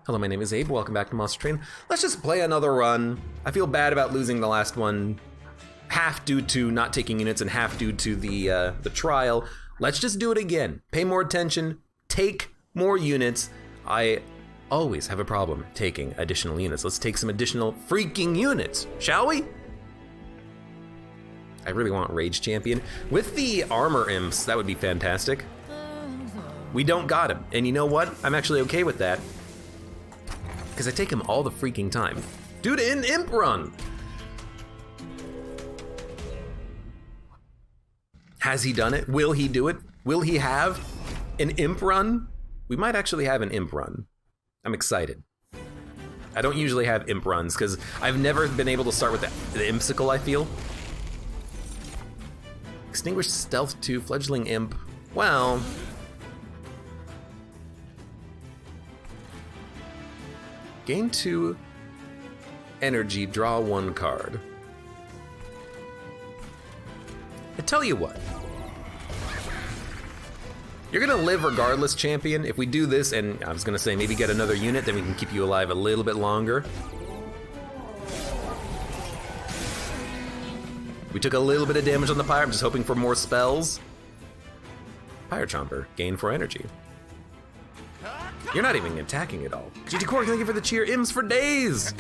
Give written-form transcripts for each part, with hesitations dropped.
Hello, my name is Abe. Welcome back to Monster Train. Let's just play another run. I feel bad about losing the last one, half due to not taking units and half due to the trial. Let's just do it again. Pay more attention, take more units. I always have a problem taking additional units. Let's take some additional freaking units, shall we? I really want Rage Champion. With the armor imps, that would be fantastic. We don't got him, and you know what? I'm actually okay with that, because I take him all the freaking time. Dude, in imp run! Has he done it? Will he do it? Will he have an imp run? We might actually have an imp run. I'm excited. I don't usually have imp runs, because I've never been able to start with the impsicle, I feel. Extinguished Stealth 2, Fledgling Imp. Well, gain 2 energy, draw 1 card. I tell you what. You're gonna live regardless, champion. If we do this, and I was gonna say maybe get another unit, then we can keep you alive a little bit longer. We took a little bit of damage on the Pyre. I'm just hoping for more spells. Pyre Chomper, gain 4 energy. You're not even attacking at all. GT Core, thank you for the cheer. Imps for days!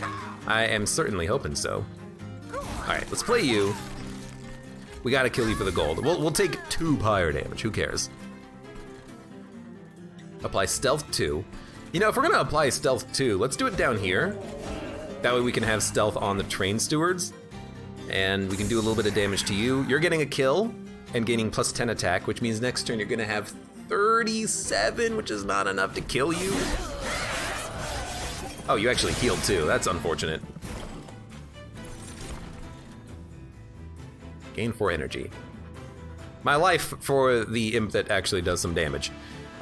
I am certainly hoping so. Alright, let's play you. We gotta kill you for the gold. We'll take 2 Pyre damage, who cares? Apply Stealth 2. You know, if we're gonna apply Stealth 2, let's do it down here. That way we can have Stealth on the Train Stewards. And we can do a little bit of damage to you. You're getting a kill and gaining plus 10 attack, which means next turn you're gonna have 37, which is not enough to kill you. Oh, you actually healed too. That's unfortunate. Gain 4 energy. My life for the imp that actually does some damage.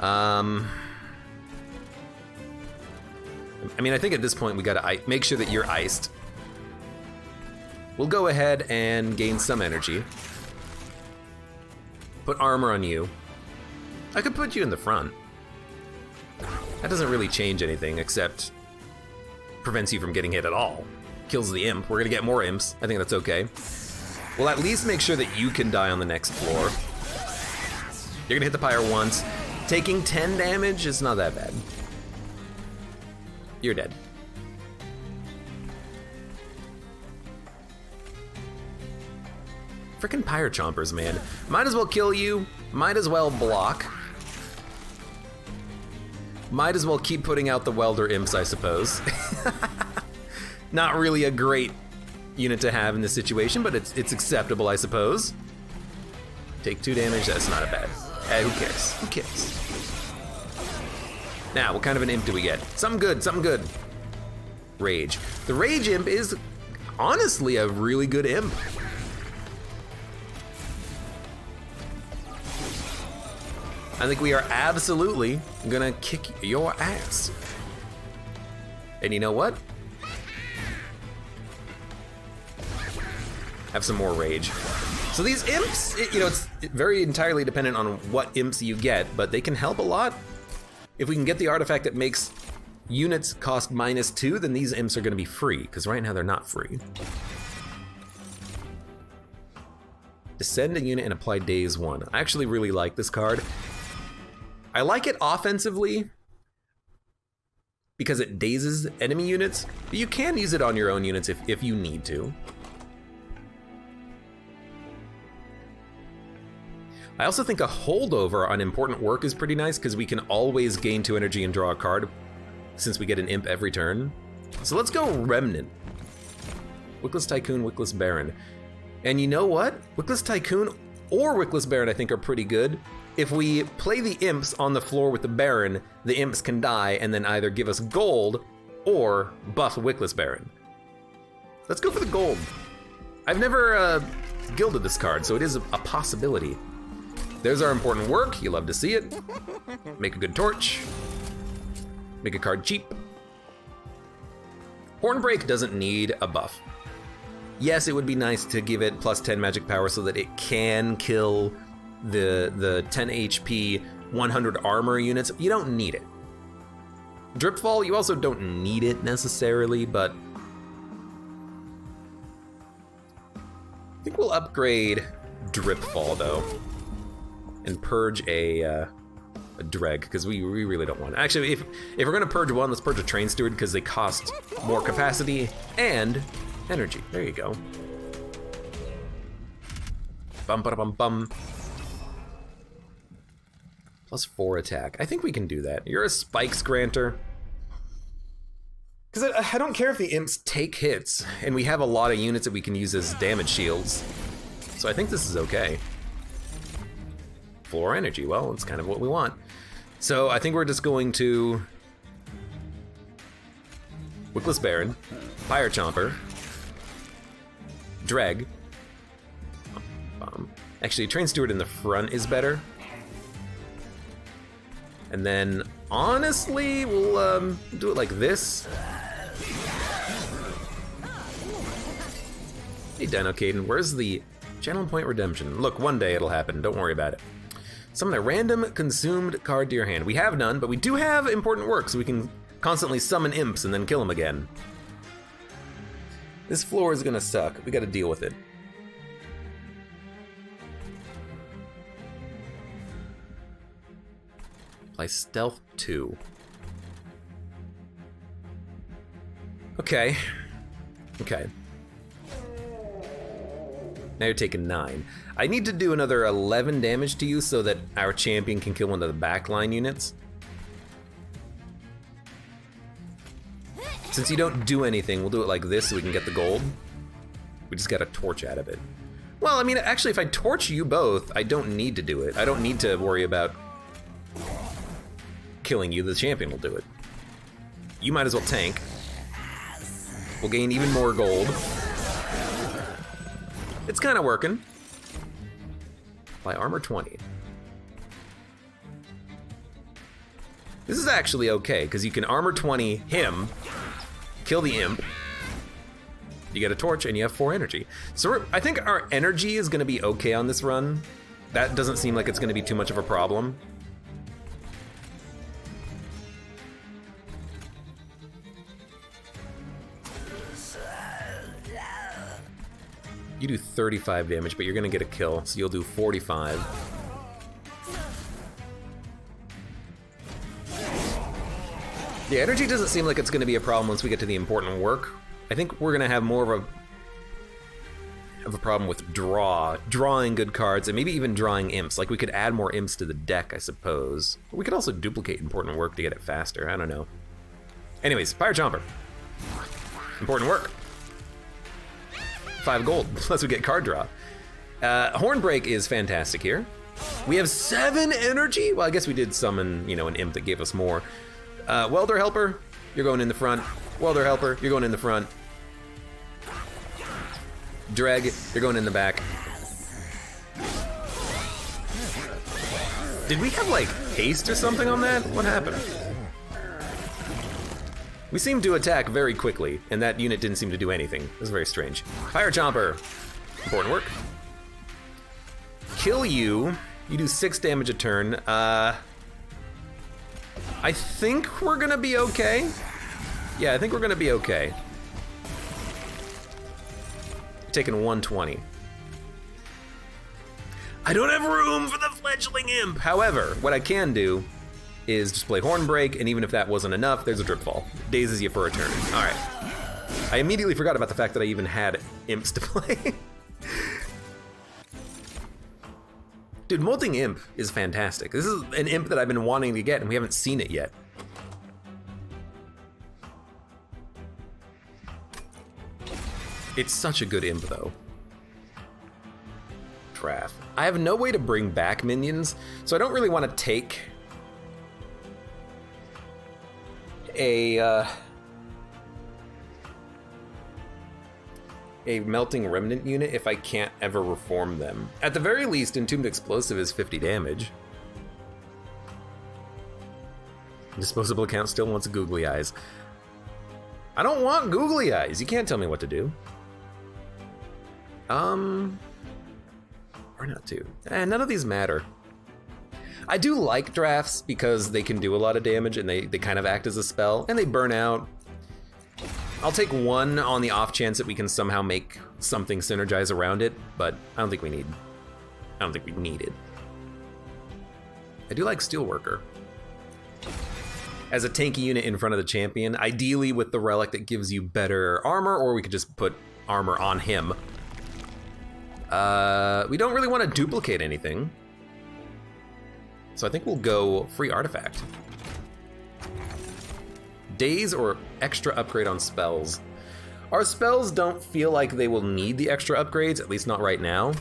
I mean, I think at this point we gotta make sure that you're iced. We'll go ahead and gain some energy. Put armor on you. I could put you in the front. That doesn't really change anything except prevents you from getting hit at all. Kills the imp. We're gonna get more imps. I think that's okay. We'll at least make sure that you can die on the next floor. You're gonna hit the Pyre once. Taking 10 damage is not that bad. You're dead. Frickin' Pyre Chompers, man. Might as well kill you, might as well block. Might as well keep putting out the Welder Imps, I suppose. Not really a great unit to have in this situation, but it's acceptable, I suppose. Take 2 damage, that's not a bad. Who cares? Who cares? Now, what kind of an imp do we get? Something good, something good. Rage. The Rage Imp is honestly a really good imp. I think we are absolutely gonna kick your ass. And you know what? Have some more rage. So these imps, it's very entirely dependent on what imps you get, but they can help a lot. If we can get the artifact that makes units cost -2, then these imps are gonna be free, because right now they're not free. Descend a unit and apply Daze 1. I actually really like this card. I like it offensively because it dazes enemy units, but you can use it on your own units if you need to. I also think a holdover on important work is pretty nice because we can always gain 2 energy and draw a card since we get an imp every turn. So let's go Remnant. Wickless Tycoon, Wickless Baron. And you know what? Wickless Tycoon or Wickless Baron I think are pretty good. If we play the imps on the floor with the Baron, the imps can die and then either give us gold or buff Wickless Baron. Let's go for the gold. I've never gilded this card, so it is a possibility. There's our important work, you love to see it. Make a good torch. Make a card cheap. Hornbreak doesn't need a buff. Yes, it would be nice to give it plus 10 magic power so that it can kill the 10 HP, 100 armor units. You don't need it. Dripfall, you also don't need it necessarily, but I think we'll upgrade Dripfall though, and purge a Dreg, because we really don't want it. Actually, if we're gonna purge one, let's purge a Train Steward, because they cost more capacity and energy. There you go. Bum ba bum bum. +4 attack. I think we can do that. You're a Spikes Granter. Because I don't care if the Imps take hits, and we have a lot of units that we can use as damage shields. So I think this is okay. 4 energy, well, it's kind of what we want. So I think we're just going to Wickless Baron, Fire Chomper, Dreg. Actually, Train Steward in the front is better. And then, honestly, we'll do it like this. Hey, Dino Caden, where's the Channel Point Redemption? Look, one day it'll happen, don't worry about it. Summon a random consumed card to your hand. We have none, but we do have important work, so we can constantly summon imps and then kill them again. This floor is gonna suck. We gotta deal with it. Apply Stealth 2. Okay. Okay. Now you're taking 9. I need to do another 11 damage to you so that our champion can kill one of the backline units. Since you don't do anything, we'll do it like this so we can get the gold. We just got a torch out of it. Well, I mean, actually, if I torch you both, I don't need to do it. I don't need to worry about killing you. The champion will do it. You might as well tank. We'll gain even more gold. It's kind of working. By armor 20. This is actually okay, because you can armor 20 him, kill the imp, you get a torch, and you have 4 energy. So I think our energy is going to be okay on this run. That doesn't seem like it's going to be too much of a problem. You do 35 damage, but you're gonna get a kill, so you'll do 45. The energy doesn't seem like it's gonna be a problem once we get to the important work. I think we're gonna have more of a problem with drawing good cards, and maybe even drawing imps. Like, we could add more imps to the deck, I suppose. But we could also duplicate important work to get it faster, I don't know. Anyways, Fire Chomper. Important work. 5 gold, plus we get card draw. Hornbreak is fantastic here. We have 7 energy? Well, I guess we did summon, you know, an imp that gave us more. Welder Helper, you're going in the front. Welder Helper, you're going in the front. Dreg, you're going in the back. Did we have, like, haste or something on that? What happened? We seemed to attack very quickly, and that unit didn't seem to do anything. It was very strange. Fire Chomper. Important work. Kill you. You do 6 damage a turn. I think we're gonna be okay. Yeah, I think we're gonna be okay. Taking 120. I don't have room for the fledgling imp. However, what I can do is just play Hornbreak, and even if that wasn't enough, there's a Dripfall. Dazes you for a turn. All right. I immediately forgot about the fact that I even had imps to play. Dude, Molting Imp is fantastic. This is an imp that I've been wanting to get, and we haven't seen it yet. It's such a good imp, though. Traff. I have no way to bring back minions, so I don't really want to take a Melting Remnant unit if I can't ever reform them. At the very least, Entombed Explosive is 50 damage. Disposable account still wants googly eyes. I don't want googly eyes. You can't tell me what to do. Or not to. None of these matter. I do like drafts because they can do a lot of damage and they kind of act as a spell and they burn out. I'll take one on the off chance that we can somehow make something synergize around it, but I don't think we need it. I do like Steelworker as a tanky unit in front of the champion, ideally with the relic that gives you better armor, or we could just put armor on him. We don't really want to duplicate anything, so I think we'll go free artifact. Daze or extra upgrade on spells. Our spells don't feel like they will need the extra upgrades, at least not right now.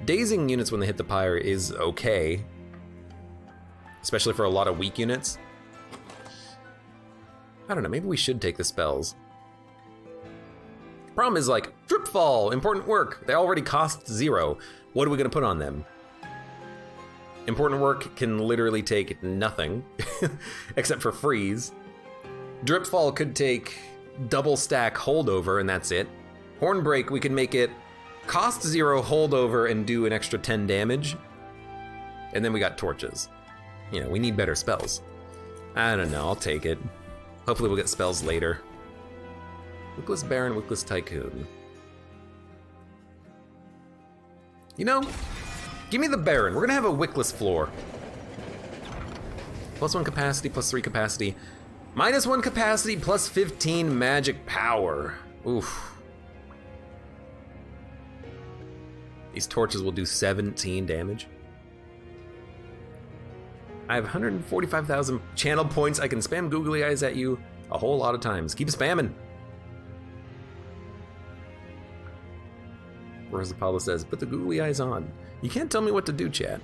Dazing units when they hit the pyre is okay, especially for a lot of weak units. I don't know, maybe we should take the spells. Problem is, like, Dripfall, important work. They already cost 0. What are we gonna put on them? Important work can literally take nothing, except for freeze. Dripfall could take double stack holdover and that's it. Hornbreak, we can make it cost 0 holdover and do an extra 10 damage. And then we got torches. You know, we need better spells. I don't know, I'll take it. Hopefully we'll get spells later. Wickless Baron, Wickless Tycoon. You know, give me the Baron. We're gonna have a Wickless floor. +1 capacity, +3 capacity. -1 capacity, +15 magic power. Oof. These torches will do 17 damage. I have 145,000 channel points. I can spam googly eyes at you a whole lot of times. Keep spamming. Whereas Apollo says, put the googly eyes on. You can't tell me what to do, chat.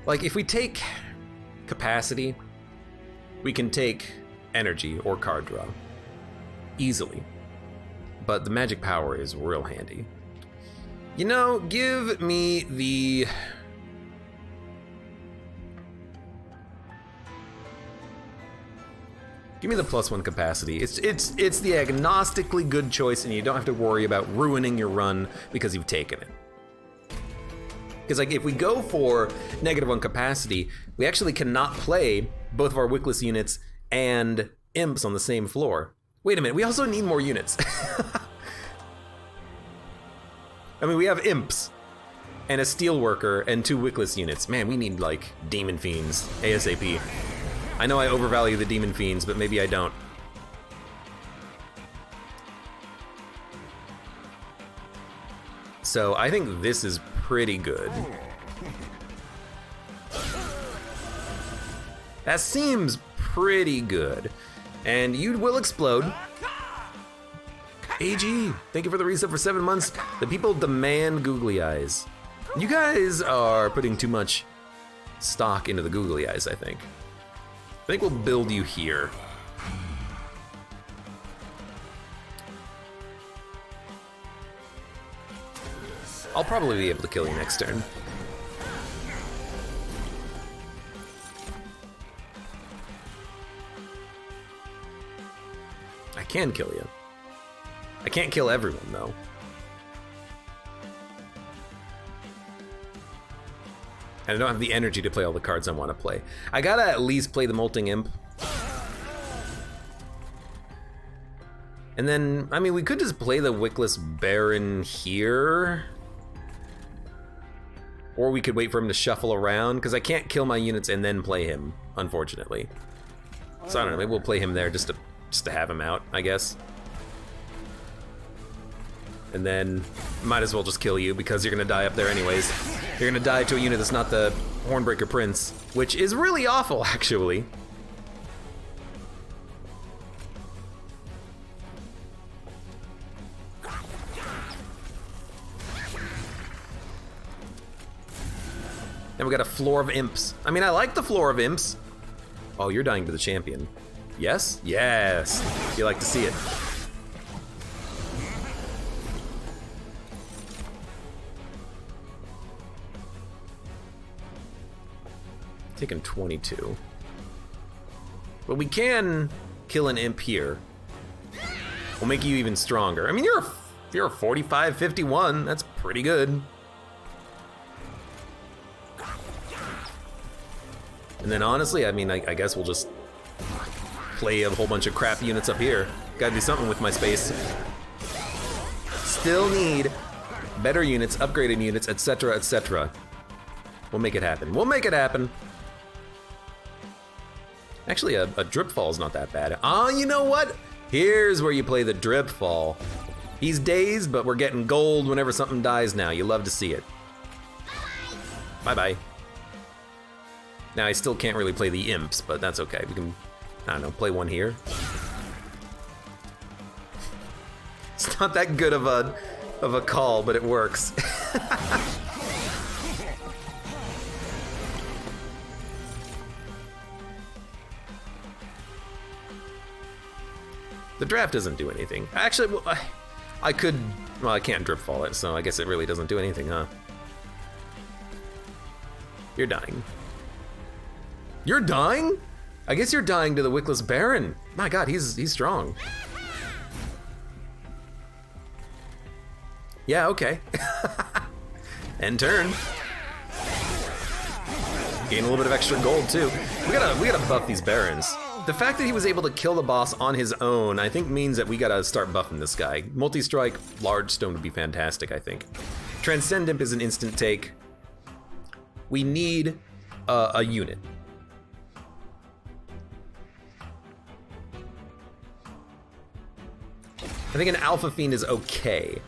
Like, if we take capacity, we can take energy or card draw easily. But the magic power is real handy. You know, give me the... Give me the +1 capacity. It's the agnostically good choice, and you don't have to worry about ruining your run because you've taken it. Because like if we go for -1 capacity, we actually cannot play both of our Wickless units and Imps on the same floor. Wait a minute, we also need more units. I mean, we have Imps and a Steelworker and 2 Wickless units. Man, we need like Demon Fiends ASAP. I know I overvalue the Demon Fiends, but maybe I don't. So I think this is pretty good. That seems pretty good. And you will explode. AG, thank you for the reset for 7 months. The people demand googly eyes. You guys are putting too much stock into the googly eyes, I think. I think we'll build you here. I'll probably be able to kill you next turn. I can kill you. I can't kill everyone, though. And I don't have the energy to play all the cards I want to play. I gotta at least play the Molting Imp. And then, I mean, we could just play the Wickless Baron here. Or we could wait for him to shuffle around, because I can't kill my units and then play him, unfortunately. So I don't know, maybe we'll play him there just to have him out, I guess. And then, might as well just kill you, because you're gonna die up there anyways. You're gonna die to a unit that's not the Hornbreaker Prince, which is really awful, actually. And we got a floor of Imps. I mean, I like the floor of Imps. Oh, you're dying to the champion. Yes? Yes. You like to see it. Taking 22. But we can kill an Imp here. We'll make you even stronger. I mean, you're a You're 45-51, that's pretty good. And then honestly, I mean, I guess we'll just play a whole bunch of crap units up here. Gotta do something with my space. Still need better units, upgraded units, etc., etc. We'll make it happen. We'll make it happen. Actually, a drip fall is not that bad. Oh, you know what? Here's where you play the drip fall. He's dazed, but we're getting gold whenever something dies now. You love to see it. Bye-bye. Now, I still can't really play the Imps, but that's okay. We can, I don't know, play one here. It's not that good of a call, but it works. The draft doesn't do anything. Actually, well, I could, well, I can't drip fall it, so I guess it really doesn't do anything, huh? You're dying. You're dying? I guess you're dying to the Wickless Baron. My God, he's strong. Yeah, okay. End turn. Gain a little bit of extra gold too. We gotta buff these Barons. The fact that he was able to kill the boss on his own, I think means that we gotta start buffing this guy. Multi-strike, large stone would be fantastic, I think. Transcend Imp is an instant take. We need a unit. I think an Alpha Fiend is okay.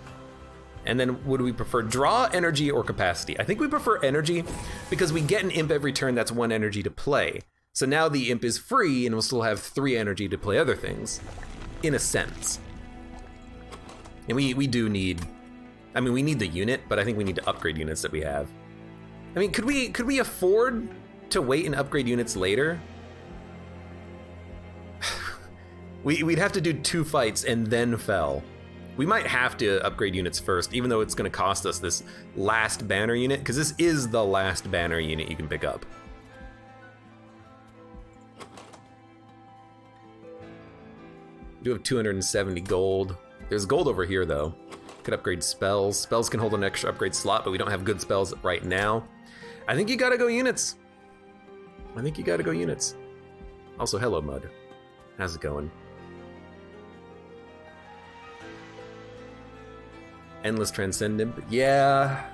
And then would we prefer draw, energy, or capacity? I think we prefer energy because we get an Imp every turn that's 1 energy to play. So now the Imp is free and we'll still have 3 energy to play other things, in a sense. And we do need, I mean, we need the unit, but I think we need to upgrade units that we have. I mean, could we afford to wait and upgrade units later? We'd have to do 2 fights and then fell. We might have to upgrade units first, even though it's gonna cost us this last banner unit, because this is the last banner unit you can pick up. We do have 270 gold. There's gold over here though. Could upgrade spells. Spells can hold an extra upgrade slot, but we don't have good spells right now. I think you gotta go units. I think you gotta go units. Also, hello Mud. How's it going? Endless Transcendent, yeah.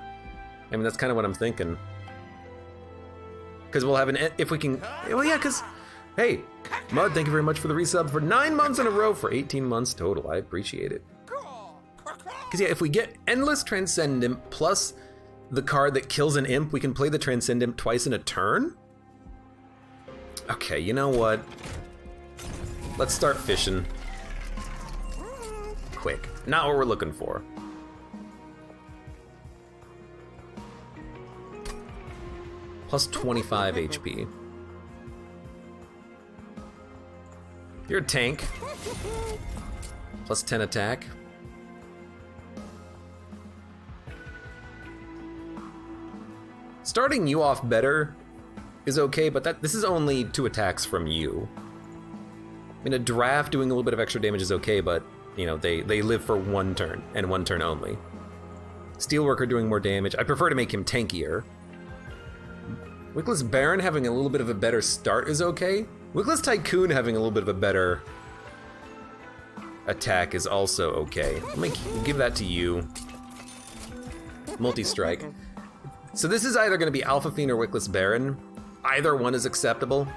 I mean, that's kind of what I'm thinking. Because we'll have an, if we can, well, yeah, because, hey, Mud, thank you very much for the resub for 9 months in a row for 18 months total. I appreciate it. Because, yeah, if we get Endless Transcendent plus the card that kills an Imp, we can play the Transcendent twice in a turn? Okay, you know what? Let's start fishing. Quick. Not what we're looking for. Plus 25 HP. You're a tank. Plus 10 attack. Starting you off better is okay, but this is only 2 attacks from you. I mean, a draft doing a little bit of extra damage is okay, but you know, they live for 1 turn and 1 turn only. Steelworker doing more damage. I prefer to make him tankier. Wickless Baron having a little bit of a better start is okay. Wickless Tycoon having a little bit of a better attack is also okay. Let me give that to you. Multi-strike. So this is either going to be Alpha Fiend or Wickless Baron. Either one is acceptable.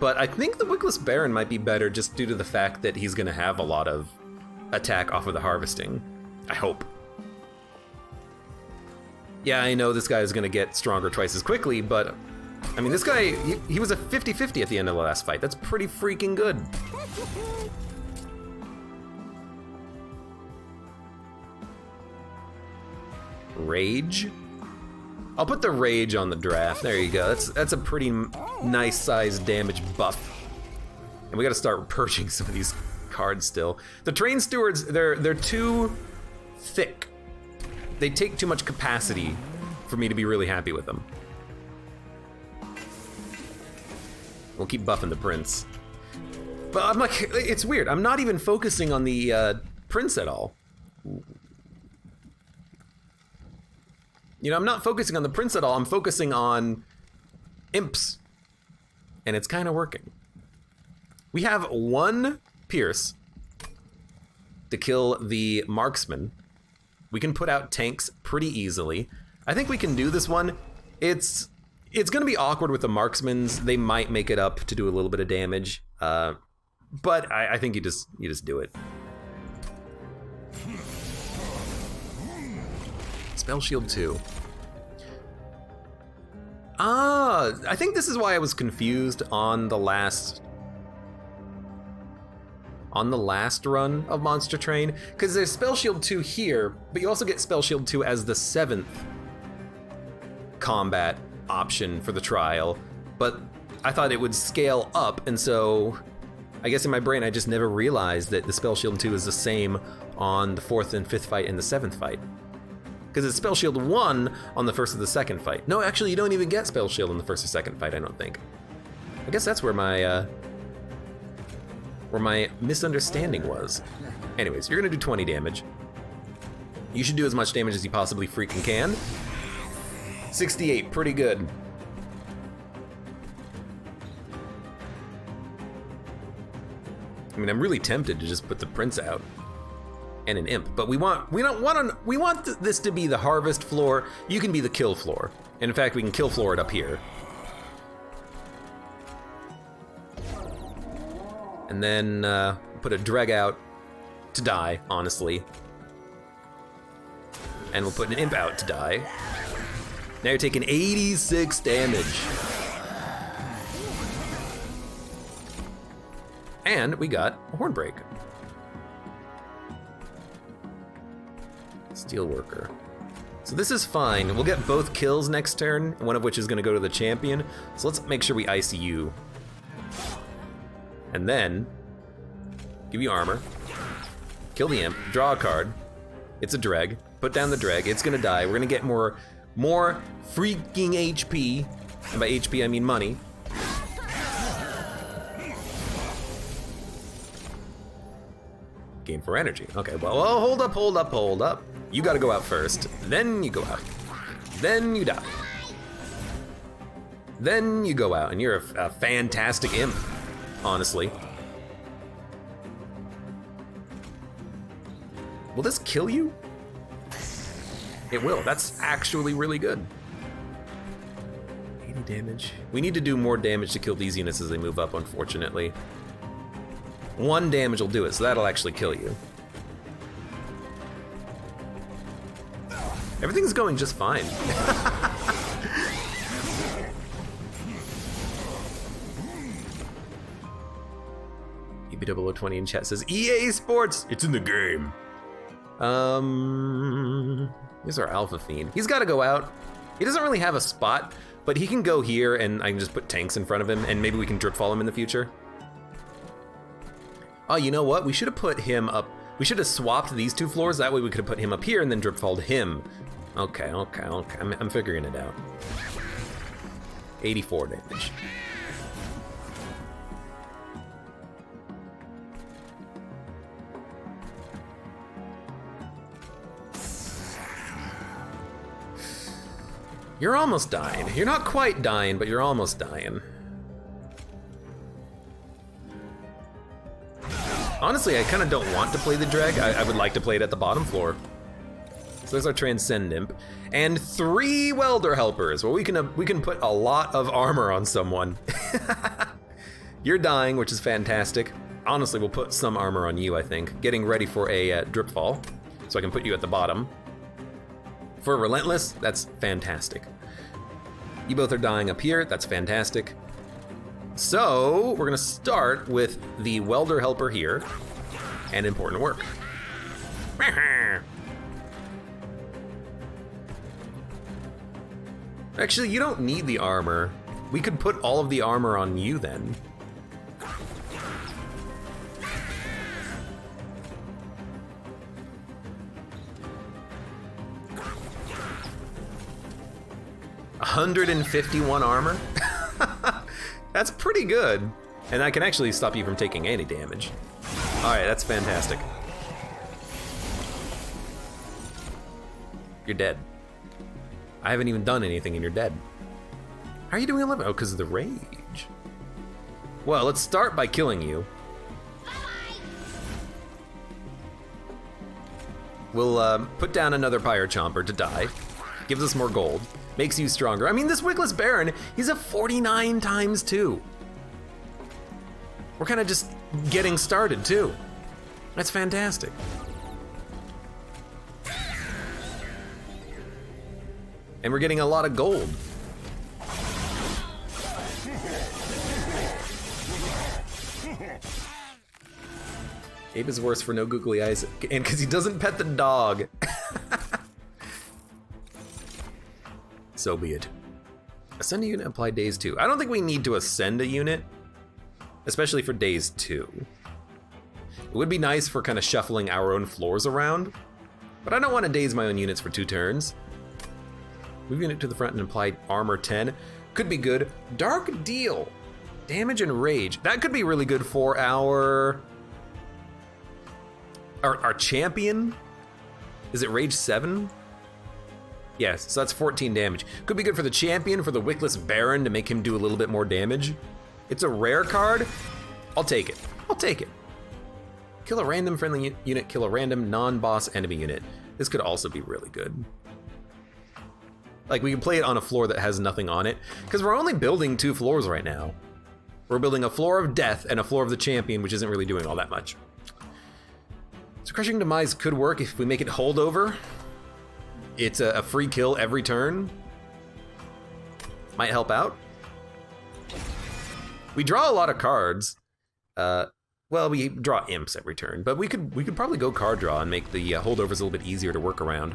But I think the Wickless Baron might be better just due to the fact that he's going to have a lot of attack off of the harvesting. I hope. Yeah, I know this guy is going to get stronger twice as quickly, but I mean, this guy, he was a 50-50 at the end of the last fight. That's pretty freaking good. Rage? I'll put the Rage on the draft. There you go. That's a pretty nice size damage buff. And we got to start purging some of these cards still. The Train Stewards, they're too thick. They take too much capacity for me to be really happy with them. We'll keep buffing the Prince. But I'm like, it's weird. I'm not even focusing on the Prince at all. You know, I'm not focusing on the prince at all, I'm focusing on imps. And it's kind of working. We have one pierce to kill the marksman. We can put out tanks pretty easily. I think we can do this one. It's gonna be awkward with the marksmans. They might make it up to do a little bit of damage. But I think you just do it. Spell Shield 2. I think this is why I was confused on the last run of Monster Train, because there's Spell Shield 2 here, but you also get Spell Shield 2 as the 7th combat option for the trial, but I thought it would scale up, and so I guess in my brain I just never realized that the Spell Shield 2 is the same on the 4th and 5th fight and the 7th fight. Because it's Spell Shield 1 on the 1st or the 2nd fight. No, actually you don't even get Spell Shield on the 1st or 2nd fight, I don't think. I guess that's where my misunderstanding was. Anyways, you're gonna do 20 damage. You should do as much damage as you possibly freaking can. 68, pretty good. I mean, I'm really tempted to just put the prince out and an imp, but we want this to be the harvest floor. You can be the kill floor. And in fact, we can kill floor it up here. And then put a dreg out to die, honestly. And we'll put an imp out to die. Now you're taking 86 damage. And we got a Hornbreak. Steelworker. So this is fine. We'll get both kills next turn, one of which is gonna go to the champion. So let's make sure we ICU. And then, give you armor. Kill the imp, draw a card. It's a dreg, put down the dreg, it's gonna die. We're gonna get more freaking HP. And by HP I mean money. Game for energy. Okay, well, hold up. You gotta go out first. Then you go out. Then you die. Then you go out, and you're a fantastic imp, honestly. Will this kill you? It will. That's actually really good. 80 damage. We need to do more damage to kill these units as they move up, unfortunately. 1 damage will do it, so that'll actually kill you. Everything's going just fine. EB0020 in chat says, EA Sports, it's in the game. Here's our Alpha Fiend. He's gotta go out. He doesn't really have a spot, but he can go here and I can just put tanks in front of him and maybe we can drip fall him in the future. Oh, you know what? We should have put him up. We should have swapped these 2 floors. That way we could have put him up here and then drip falled him. Okay. I'm figuring it out. 84 damage. You're almost dying. You're not quite dying, but you're almost dying. Honestly, I kind of don't want to play the dreg. I would like to play it at the bottom floor. So there's our Transcend Imp. And 3 Welder Helpers. Well, we can put a lot of armor on someone. You're dying, which is fantastic. Honestly, we'll put some armor on you, I think. Getting ready for a drip fall, so I can put you at the bottom. For Relentless, that's fantastic. You both are dying up here, that's fantastic. So, we're gonna start with the Welder Helper here, and Important Work. Actually, you don't need the armor. We could put all of the armor on you then. $151 armor? That's pretty good. And I can actually stop you from taking any damage. Alright, that's fantastic. You're dead. I haven't even done anything and you're dead. How are you doing 11? Oh, because of the rage. Well, let's start by killing you. We'll put down another Pyre Chomper to die. Gives us more gold. Makes you stronger. I mean, this Wickless Baron, he's a 49 times 2. We're kind of just getting started, too. That's fantastic. And we're getting a lot of gold. Abe is worse for no googly eyes, and because he doesn't pet the dog. So be it. Ascend a unit, apply days 2. I don't think we need to ascend a unit, especially for days 2. It would be nice for kind of shuffling our own floors around, but I don't want to daze my own units for 2 turns. Move unit to the front and apply armor 10. Could be good. Dark Deal. Damage and rage. That could be really good for our champion. Is it rage 7? Yes, so that's 14 damage. Could be good for the champion, for the Wickless Baron, to make him do a little bit more damage. It's a rare card. I'll take it. I'll take it. Kill a random friendly unit, kill a random non-boss enemy unit. This could also be really good. Like, we can play it on a floor that has nothing on it, because we're only building 2 floors right now. We're building a floor of death and a floor of the champion, which isn't really doing all that much. So Crushing Demise could work if we make it holdover. It's a free kill every turn. Might help out. We draw a lot of cards. Well, we draw Imps every turn, but we could probably go card draw and make the holdovers a little bit easier to work around.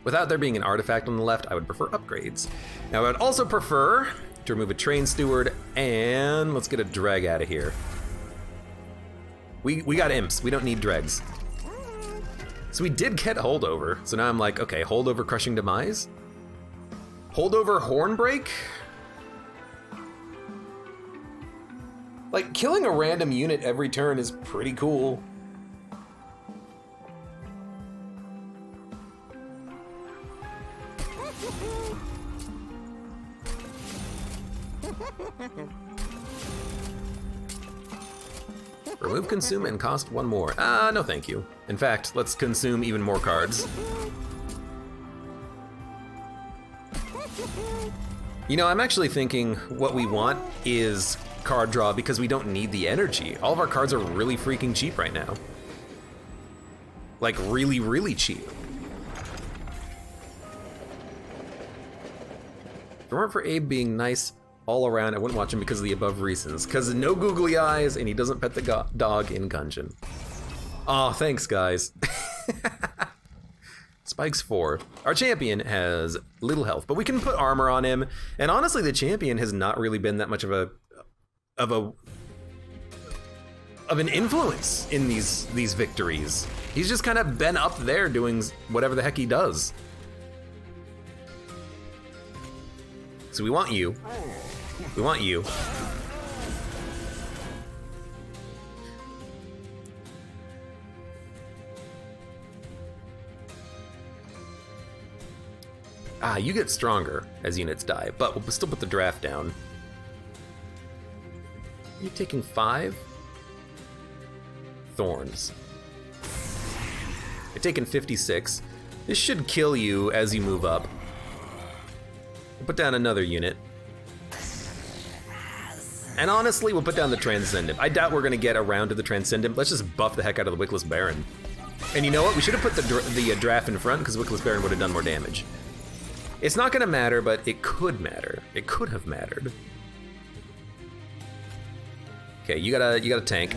Without there being an artifact on the left, I would prefer upgrades. Now, I would also prefer to remove a Train Steward, and let's get a Dreg out of here. We got Imps, we don't need Dregs. So we did get Holdover, so now I'm like, okay, Holdover Crushing Demise? Holdover Hornbreak? Like, killing a random unit every turn is pretty cool. Remove, consume, and cost 1 more. No thank you. In fact, let's consume even more cards. You know, I'm actually thinking what we want is card draw because we don't need the energy. All of our cards are really freaking cheap right now. Like, really, really cheap. If it weren't for Abe being nice all around, I wouldn't watch him because of the above reasons. Because no googly eyes, and he doesn't pet the dog in Gungeon. Aw, thanks, guys. Spikes 4. Our champion has little health, but we can put armor on him. And honestly, the champion has not really been that much of an influence in these victories. He's just kind of been up there doing whatever the heck he does. So we want you. We want you. You get stronger as units die, but we'll still put the draft down. You're taking 5 thorns. You're taking 56. This should kill you as you move up. We'll put down another unit. And honestly, we'll put down the Transcendent. I doubt we're gonna get around to the Transcendent. Let's just buff the heck out of the Wickless Baron. And you know what? We should have put the draft in front because Wickless Baron would have done more damage. It's not gonna matter, but it could matter. It could have mattered. Okay, you got a tank.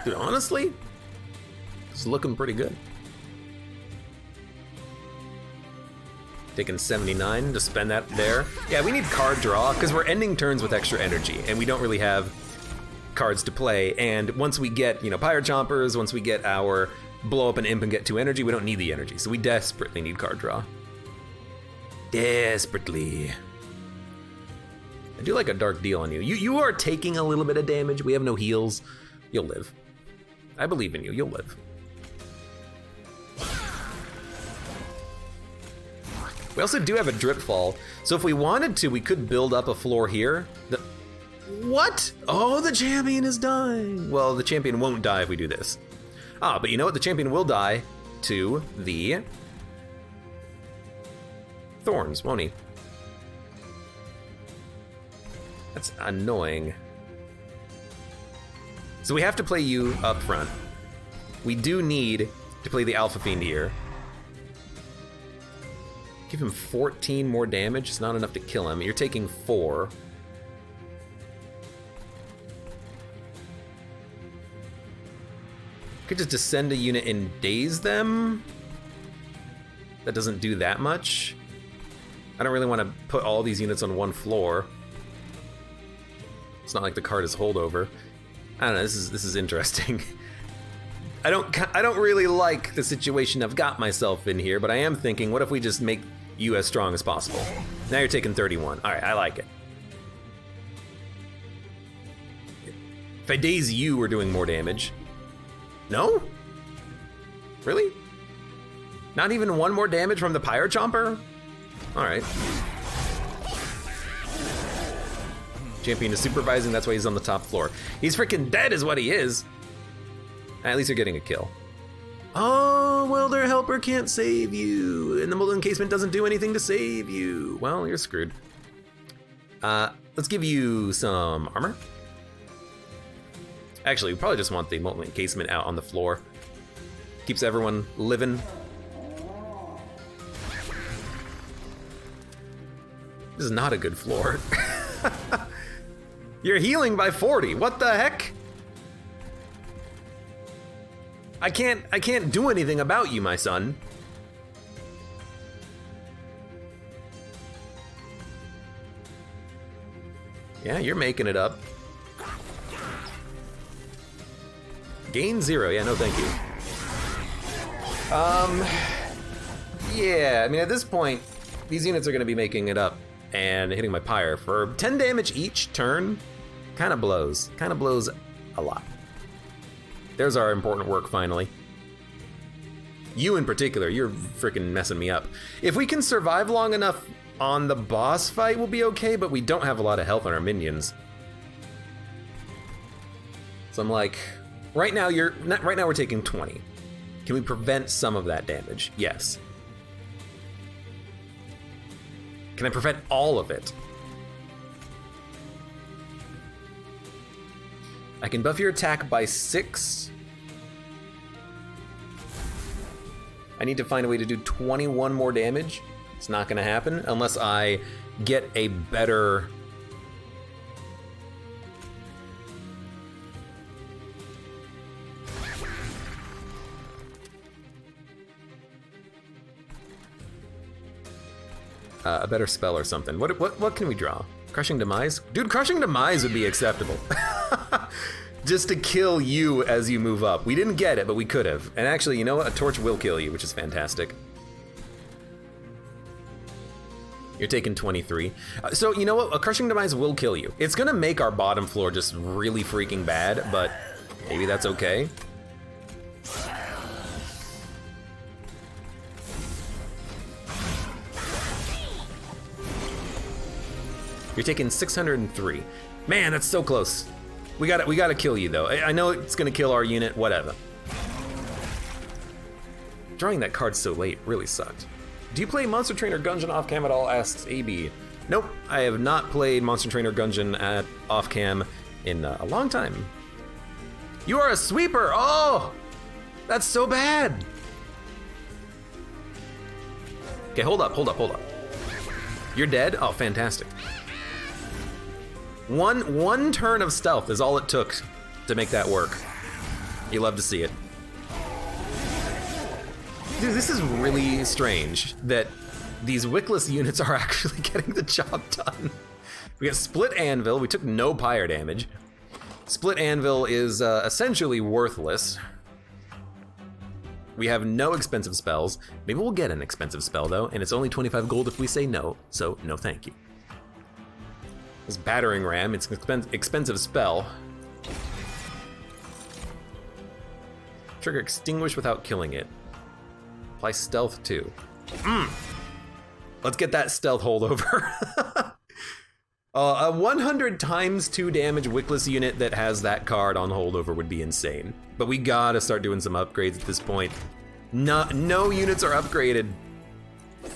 Dude, honestly, it's looking pretty good. Taking 79 to spend that there. Yeah, we need card draw because we're ending turns with extra energy and we don't really have cards to play. And once we get, Pyre Chompers, once we get our blow up an imp and get 2 energy, we don't need the energy. So we desperately need card draw. Desperately. I do like a dark deal on you. You are taking a little bit of damage. We have no heals. You'll live. I believe in you. You'll live. We also do have a drip fall, so if we wanted to, we could build up a floor here. What? Oh, the champion is dying. Well, the champion won't die if we do this. Ah, but you know what? The champion will die to the thorns, won't he? That's annoying. So we have to play you up front. We do need to play the Alpha Fiend here. Give him 14 more damage. It's not enough to kill him. You're taking 4. Could just descend a unit and daze them. That doesn't do that much. I don't really want to put all these units on one floor. It's not like the card is holdover. I don't know. This is interesting. I don't really like the situation I've got myself in here, but I am thinking, what if we just make you as strong as possible? Now you're taking 31. All right, I like it. If I daze you, we're doing more damage. No? Really? Not even 1 more damage from the Pyre Chomper? All right. Champion is supervising, that's why he's on the top floor. He's freaking dead is what he is. At least you're getting a kill. Oh, well, their helper can't save you, and the Molten Encasement doesn't do anything to save you. Well, you're screwed. Let's give you some armor. Actually, we probably just want the Molten Encasement out on the floor. Keeps everyone living. This is not a good floor. You're healing by 40. What the heck? I can't do anything about you, my son. Yeah, you're making it up. Gain 0. Yeah, no thank you. Yeah, I mean, at this point, these units are going to be making it up and hitting my Pyre for 10 damage each turn. Kind of blows a lot. There's our important work finally. You in particular, you're freaking messing me up. If we can survive long enough on the boss fight, we'll be okay, but we don't have a lot of health on our minions. So I'm like, right now we're taking 20. Can we prevent some of that damage? Yes. Can I prevent all of it? I can buff your attack by 6. I need to find a way to do 21 more damage. It's not gonna happen unless I get a better... a better spell or something. What can we draw? Crushing Demise? Dude, Crushing Demise would be acceptable. Just to kill you as you move up. We didn't get it, but we could have. And actually, you know what? A torch will kill you, which is fantastic. You're taking 23. So, you know what? A Crushing Demise will kill you. It's gonna make our bottom floor just really freaking bad, but maybe that's okay. You're taking 603. Man, that's so close. We gotta kill you though. I know it's gonna kill our unit, whatever. Drawing that card so late really sucked. Do you play Monster Trainer Gungeon off-cam at all, asks AB. Nope, I have not played Monster Trainer Gungeon at off-cam in a long time. You are a sweeper, oh! That's so bad. Okay, hold up. You're dead? Oh, fantastic. One turn of stealth is all it took to make that work. You love to see it. Dude, this is really strange that these Wickless units are actually getting the job done. We got Split Anvil, we took no Pyre damage. Split Anvil is essentially worthless. We have no expensive spells. Maybe we'll get an expensive spell though, and it's only 25 gold if we say no, so no thank you. This Battering Ram, it's an expensive spell. Trigger extinguish without killing it. Apply stealth too. Let's get that stealth holdover. A 100 times 2 damage Wickless unit that has that card on holdover would be insane. But we gotta start doing some upgrades at this point. No units are upgraded.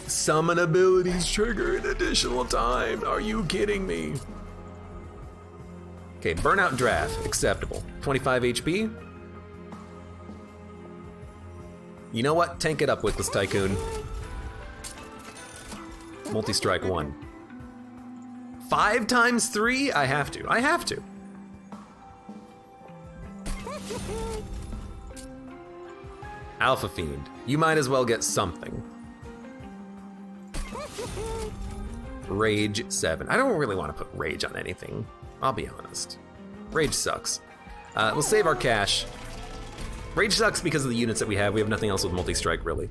Summon abilities trigger an additional time. Are you kidding me? Okay, burnout draft, acceptable. 25 HP. You know what? Tank it up, Wickless Tycoon. Multi-strike 1. 5 times 3? I have to. I have to. Alpha Fiend. You might as well get something. Rage 7. I don't really want to put Rage on anything. I'll be honest. Rage sucks. We'll save our cash. Rage sucks because of the units that we have. We have nothing else with multi-strike, really.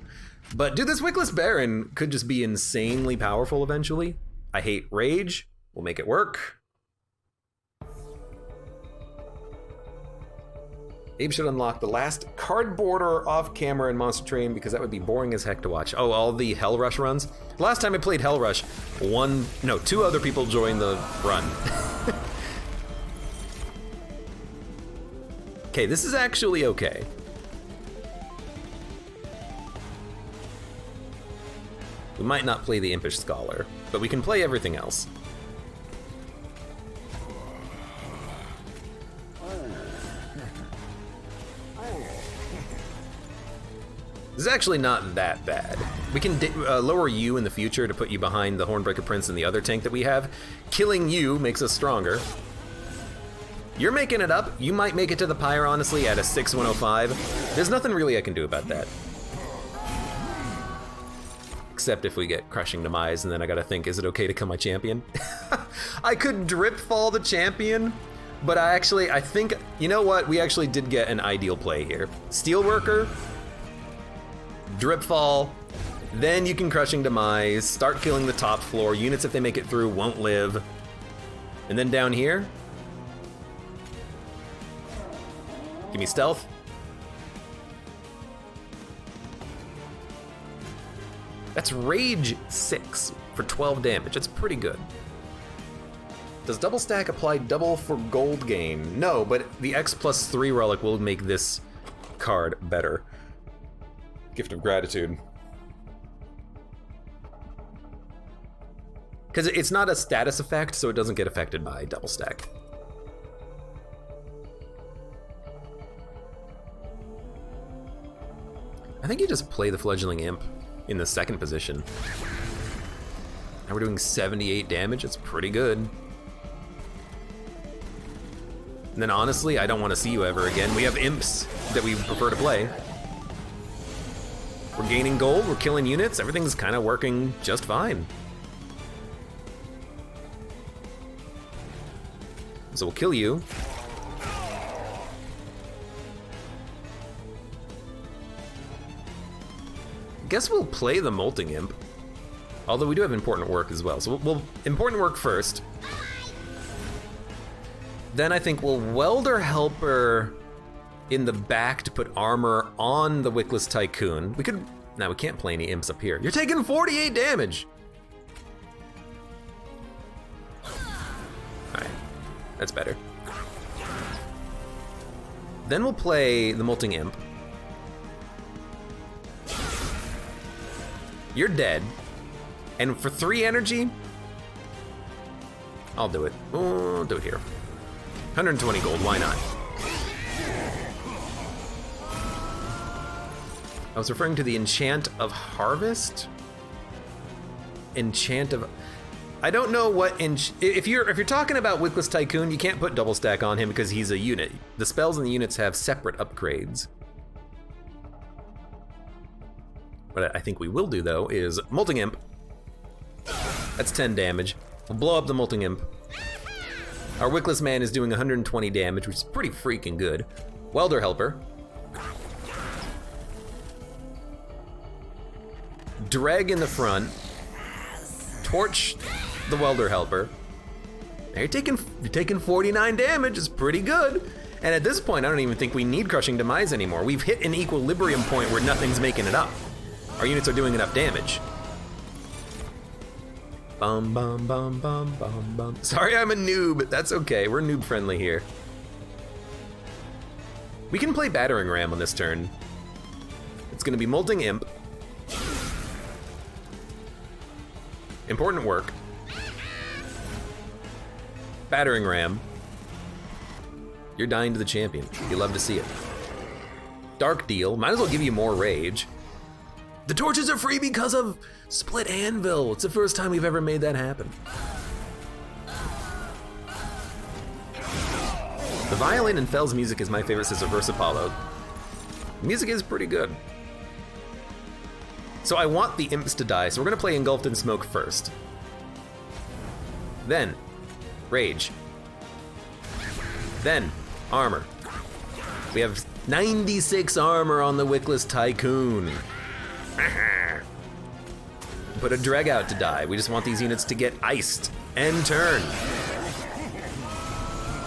But dude, this Wickless Baron could just be insanely powerful eventually. I hate Rage. We'll make it work. Abe should unlock the last cardboarder off camera in Monster Train because that would be boring as heck to watch. Oh, all the Hell Rush runs? Last time I played Hell Rush, 2 other people joined the run. Okay, this is actually okay. We might not play the Impish Scholar, but we can play everything else. This is actually not that bad. We can lower you in the future to put you behind the Hornbreaker Prince and the other tank that we have. Killing you makes us stronger. You're making it up. You might make it to the Pyre, honestly, at a 6-105. There's nothing really I can do about that. Except if we get Crushing Demise, and then I gotta think, is it okay to kill my champion? I could drip fall the champion, but I think, you know what? We actually did get an ideal play here. Steelworker, drip fall, then you can Crushing Demise, start killing the top floor. Units, if they make it through, won't live. And then down here, give me stealth. That's Rage 6 for 12 damage. That's pretty good. Does double stack apply double for gold gain? No, but the X+3 relic will make this card better. Gift of Gratitude. Because it's not a status effect, so it doesn't get affected by double stack. I think you just play the Fledgling Imp in the second position. Now we're doing 78 damage, it's pretty good. And then honestly, I don't want to see you ever again. We have Imps that we prefer to play. We're gaining gold, we're killing units, everything's kind of working just fine. So we'll kill you. Guess we'll play the Molting Imp. Although we do have important work as well. So we'll important work first. Then I think we'll Welder Helper in the back to put armor on the Wickless Tycoon. We could, now we can't play any Imps up here. You're taking 48 damage. All right, that's better. Then we'll play the Molting Imp. You're dead. And for 3 energy, I'll do it. I'll do it here. 120 gold, why not? I was referring to the Enchant of Harvest? Enchant of... I don't know what... If you're talking about Wickless Tycoon, you can't put double stack on him because he's a unit. The spells and the units have separate upgrades. What I think we will do, though, is Molting Imp. That's 10 damage. We'll blow up the Molting Imp. Our Wickless man is doing 120 damage, which is pretty freaking good. Welder Helper. Drag in the front. Torch the Welder Helper. Now you're taking 49 damage, it's pretty good. And at this point, I don't even think we need Crushing Demise anymore. We've hit an equilibrium point where nothing's making it up. Our units are doing enough damage. Bum, bum, bum, bum, bum, bum. Sorry I'm a noob, that's okay, we're noob friendly here. We can play Battering Ram on this turn. It's gonna be Molting Imp. Important work. Battering Ram. You're dying to the champion. You love to see it. Dark Deal, might as well give you more rage. The torches are free because of Split Anvil. It's the first time we've ever made that happen. The violin in Fell's music is my favorite, says Reverse Apollo. Music is pretty good. So I want the imps to die, so we're gonna play Engulfed in Smoke first. Then, Rage. Then, Armor. We have 96 armor on the Wickless Tycoon. Put a Dreg out to die. We just want these units to get iced and turn.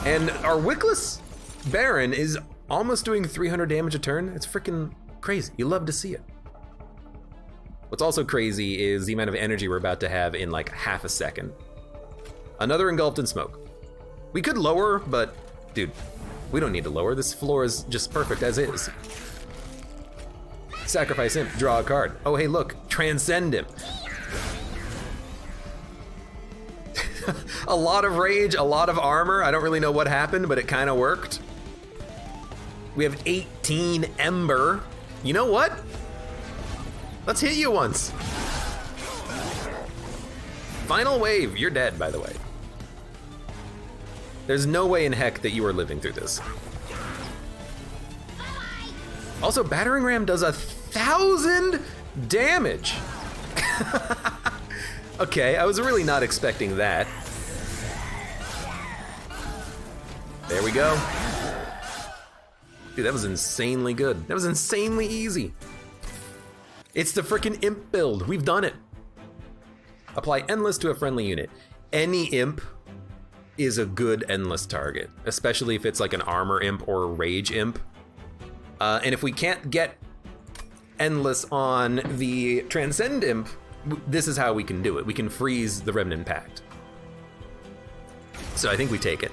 And our Wickless Baron is almost doing 300 damage a turn. It's freaking crazy. You love to see it. What's also crazy is the amount of energy we're about to have in like half a second. Another Engulfed in Smoke. We could lower, but dude, we don't need to lower. This floor is just perfect as is. Sacrifice Imp, draw a card. Oh, hey, look, Transcend Imp. A lot of rage, a lot of armor. I don't really know what happened, but it kind of worked. We have 18 Ember. You know what? Let's hit you once. Final wave, you're dead, by the way. There's no way in heck that you are living through this. Also, Battering Ram does 1,000 damage. Okay, I was really not expecting that. There we go. Dude, that was insanely good. That was insanely easy. It's the frickin' Imp build. We've done it. Apply Endless to a friendly unit. Any Imp is a good Endless target, especially if it's like an Armor Imp or a Rage Imp. And if we can't get Endless on the Transcend Imp, this is how we can do it. We can freeze the Remnant Pact. So I think we take it.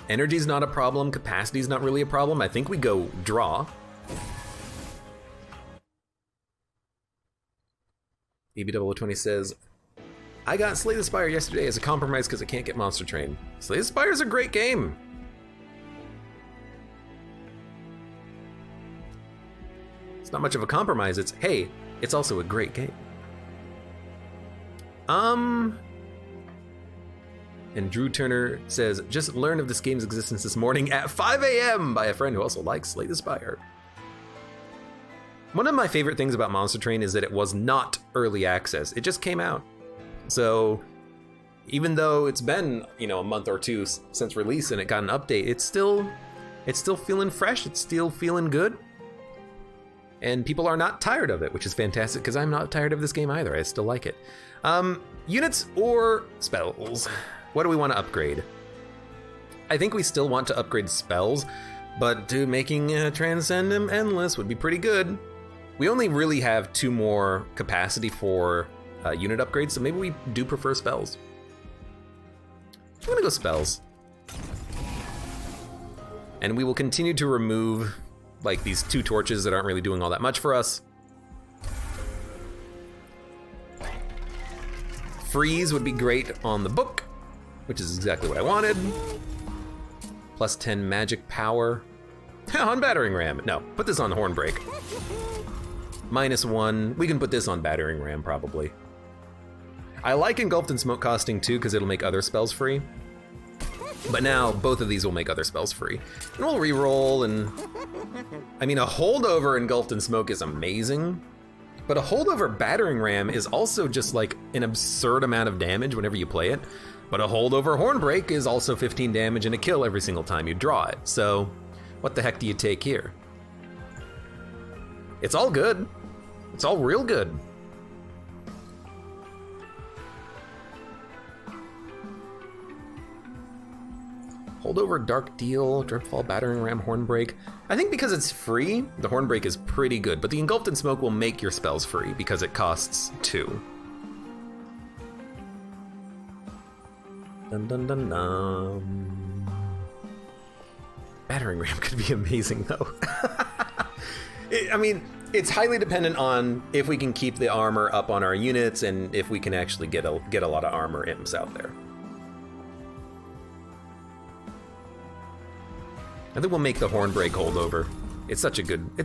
Energy's not a problem, capacity's not really a problem. I think we go draw. EB0020 says, I got Slay the Spire yesterday as a compromise because I can't get Monster Train. Slay the Spire's a great game. It's not much of a compromise, it's, hey, it's also a great game. And Drew Turner says, just learned of this game's existence this morning at 5 a.m. by a friend who also likes Slay the Spire. One of my favorite things about Monster Train is that it was not early access. It just came out. So even though it's been, a month or two since release and it got an update, it's still feeling fresh. It's still feeling good. And people are not tired of it, which is fantastic because I'm not tired of this game either. I still like it. Units or spells? What do we want to upgrade? I think we still want to upgrade spells, but dude, making Transcend Imp Endless would be pretty good. We only really have 2 more capacity for unit upgrades, so maybe we do prefer spells. I'm gonna go spells. And we will continue to remove like these 2 torches that aren't really doing all that much for us. Freeze would be great on the book, which is exactly what I wanted. Plus 10 magic power. On Battering Ram. No, put this on Hornbreak. -1. We can put this on Battering Ram, probably. I like Engulfed in Smoke costing too, because it'll make other spells free. But now, both of these will make other spells free. And we'll re-roll, and... I mean, a holdover Engulfed in Smoke is amazing. But a holdover Battering Ram is also just like an absurd amount of damage whenever you play it. But a holdover Hornbreak is also 15 damage and a kill every single time you draw it. So, what the heck do you take here? It's all good. It's all real good. Holdover, Dark Deal, Dripfall, Battering Ram, Hornbreak. I think because it's free, the Hornbreak is pretty good, but the Engulfed in Smoke will make your spells free because it costs 2. Dun dun dun dun. Battering Ram could be amazing though. I mean, it's highly dependent on if we can keep the armor up on our units and if we can actually get a lot of armor imps out there. I think we'll make the Hornbreak Holdover. It's a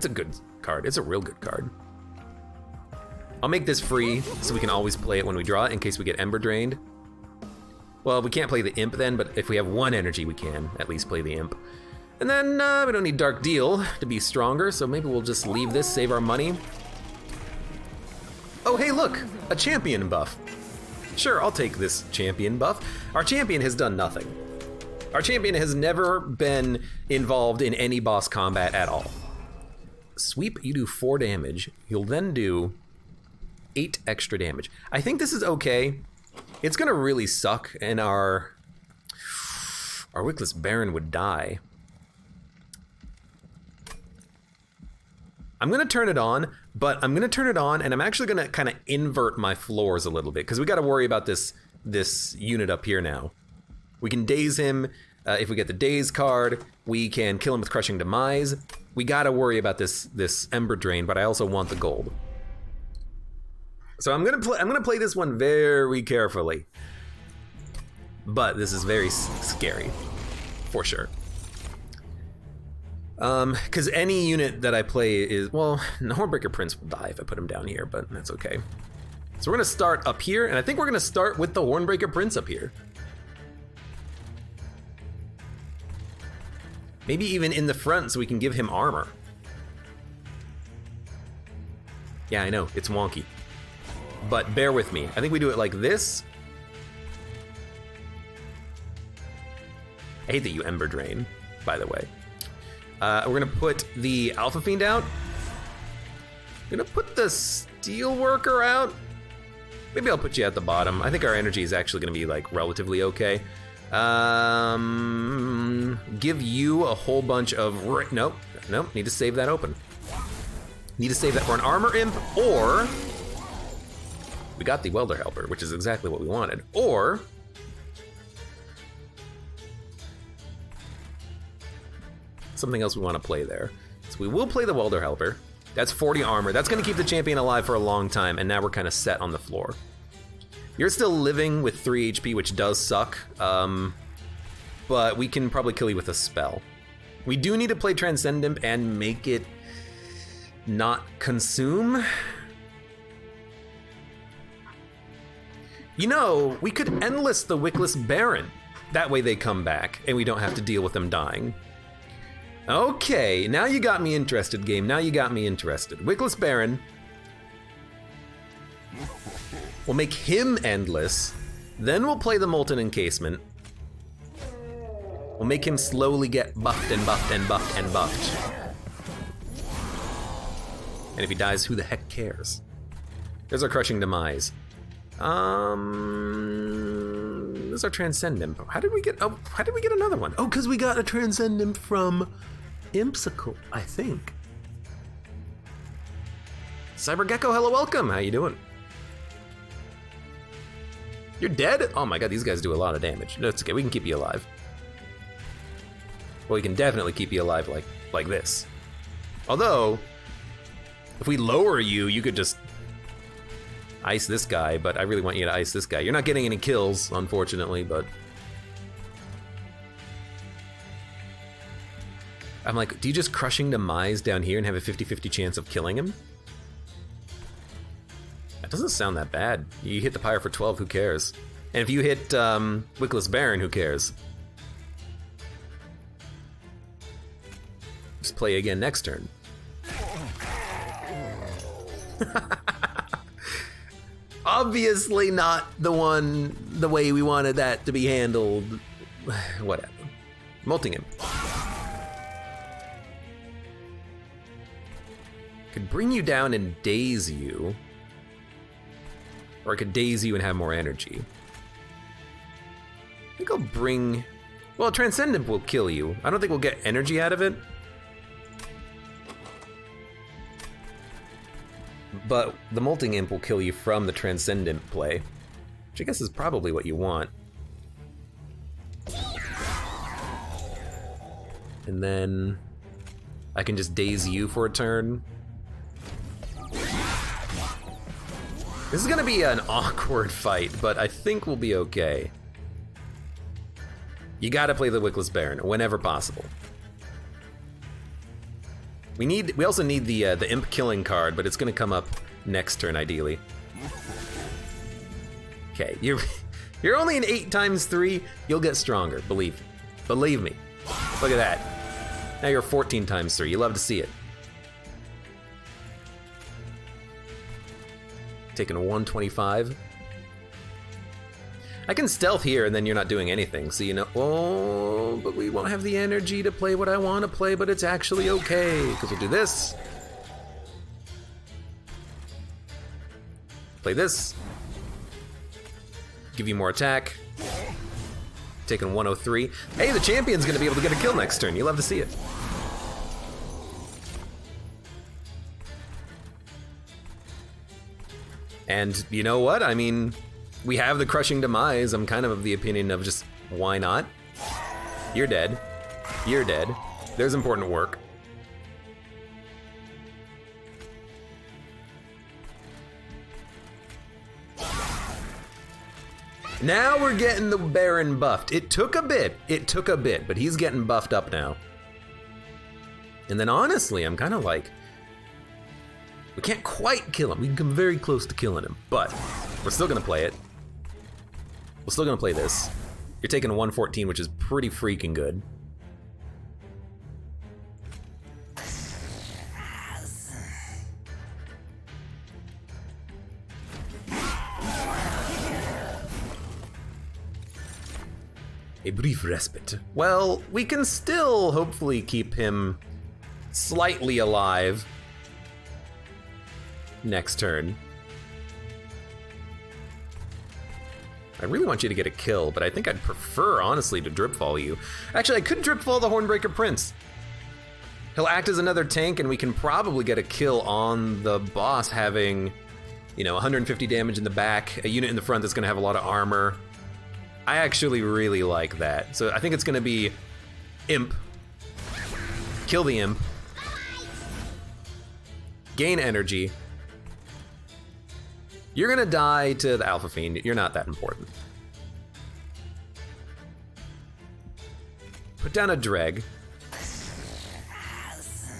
good card. It's a real good card. I'll make this free so we can always play it when we draw it in case we get Ember Drained. Well, we can't play the Imp then, but if we have 1 energy, we can at least play the Imp. And then we don't need Dark Deal to be stronger, so maybe we'll just leave this, save our money. Oh, hey, look, a champion buff. Sure, I'll take this champion buff. Our champion has done nothing. Our champion has never been involved in any boss combat at all. Sweep, you do 4 damage. You'll then do 8 extra damage. I think this is okay. It's gonna really suck, and our Wickless Baron would die. I'm gonna turn it on, but I'm gonna turn it on, and I'm actually gonna kind of invert my floors a little bit, because we gotta worry about this unit up here now. We can daze him. If we get the daze card, we can kill him with Crushing Demise. We gotta worry about this Ember Drain, but I also want the gold. So I'm gonna play this one very carefully. But this is very scary, for sure. Because any unit that I play is, well, the Hornbreaker Prince will die if I put him down here, but that's okay. So we're gonna start up here, and I think we're gonna start with the Hornbreaker Prince up here. Maybe even in the front so we can give him armor. Yeah, I know, it's wonky. But bear with me. I think we do it like this. I hate that you Ember Drain, by the way. We're gonna put the Alpha Fiend out. We're gonna put the Steel Worker out. Maybe I'll put you at the bottom. I think our energy is actually gonna be like relatively okay. Give you a whole bunch of, nope, need to save that open. Need to save that for an Armor Imp, or we got the Welder Helper, which is exactly what we wanted, or something else we want to play there. So we will play the Welder Helper. That's 40 armor. That's going to keep the champion alive for a long time, and now we're kind of set on the floor. You're still living with 3 HP, which does suck, but we can probably kill you with a spell. We do need to play Transcendent and make it not consume. You know, we could Endless the Wickless Baron. That way they come back, and we don't have to deal with them dying. Okay, now you got me interested, game. Now you got me interested. Wickless Baron. We'll make him endless. Then we'll play the Molten Encasement. We'll make him slowly get buffed and buffed and buffed and buffed. And if he dies, who the heck cares? There's our Crushing Demise. There's our Transcendent. How did we get another one? Oh, because we got a Transcendent from Impsicle, I think. Cyber Gecko, hello, welcome. How you doing? You're dead? Oh my god, these guys do a lot of damage. No, it's okay, we can keep you alive. Well, we can definitely keep you alive like this. Although, if we lower you, you could just ice this guy, but I really want you to ice this guy. You're not getting any kills, unfortunately, but I'm like, do you just Crushing Demise down here and have a 50-50 chance of killing him? That doesn't sound that bad. You hit the Pyre for 12, who cares? And if you hit Wickless Baron, who cares? Just play again next turn. Obviously not the way we wanted that to be handled. Whatever. Molting him. Could bring you down and daze you. Or I could daze you and have more energy. I think I'll bring Well, Transcendent will kill you. I don't think we'll get energy out of it. But the Molting Imp will kill you from the Transcendent play, which I guess is probably what you want. And then I can just daze you for a turn. This is gonna be an awkward fight, but I think we'll be okay. You gotta play the Wickless Baron whenever possible. We also need the Imp killing card, but it's gonna come up next turn ideally. Okay, you're only an 8 times 3. You'll get stronger, believe me. Look at that. Now you're 14 times 3. You love to see it. Taking a 125. I can stealth here and then you're not doing anything, so you know, oh, but we won't have the energy to play what I want to play, but it's actually okay, because we'll do this. Play this. Give you more attack. Taking 103. Hey, the champion's gonna be able to get a kill next turn. You love to see it. And you know what? I mean, we have the Crushing Demise. I'm kind of the opinion of just, why not? You're dead. You're dead. There's important work. Now we're getting the Baron buffed. It took a bit, but he's getting buffed up now. And then honestly, I'm kind of like, we can't quite kill him. We can come very close to killing him, but we're still gonna play it. We're still gonna play this. You're taking a 114, which is pretty freaking good. A brief respite. Well, we can still hopefully keep him slightly alive next turn. I really want you to get a kill, but I think I'd prefer, honestly, to dripfall you. Actually, I could dripfall the Hornbreaker Prince. He'll act as another tank, and we can probably get a kill on the boss having, you know, 150 damage in the back, a unit in the front that's gonna have a lot of armor. I actually really like that. So I think it's gonna be Imp. Kill the Imp. Gain energy. You're gonna die to the Alpha Fiend. You're not that important. Put down a Dreg.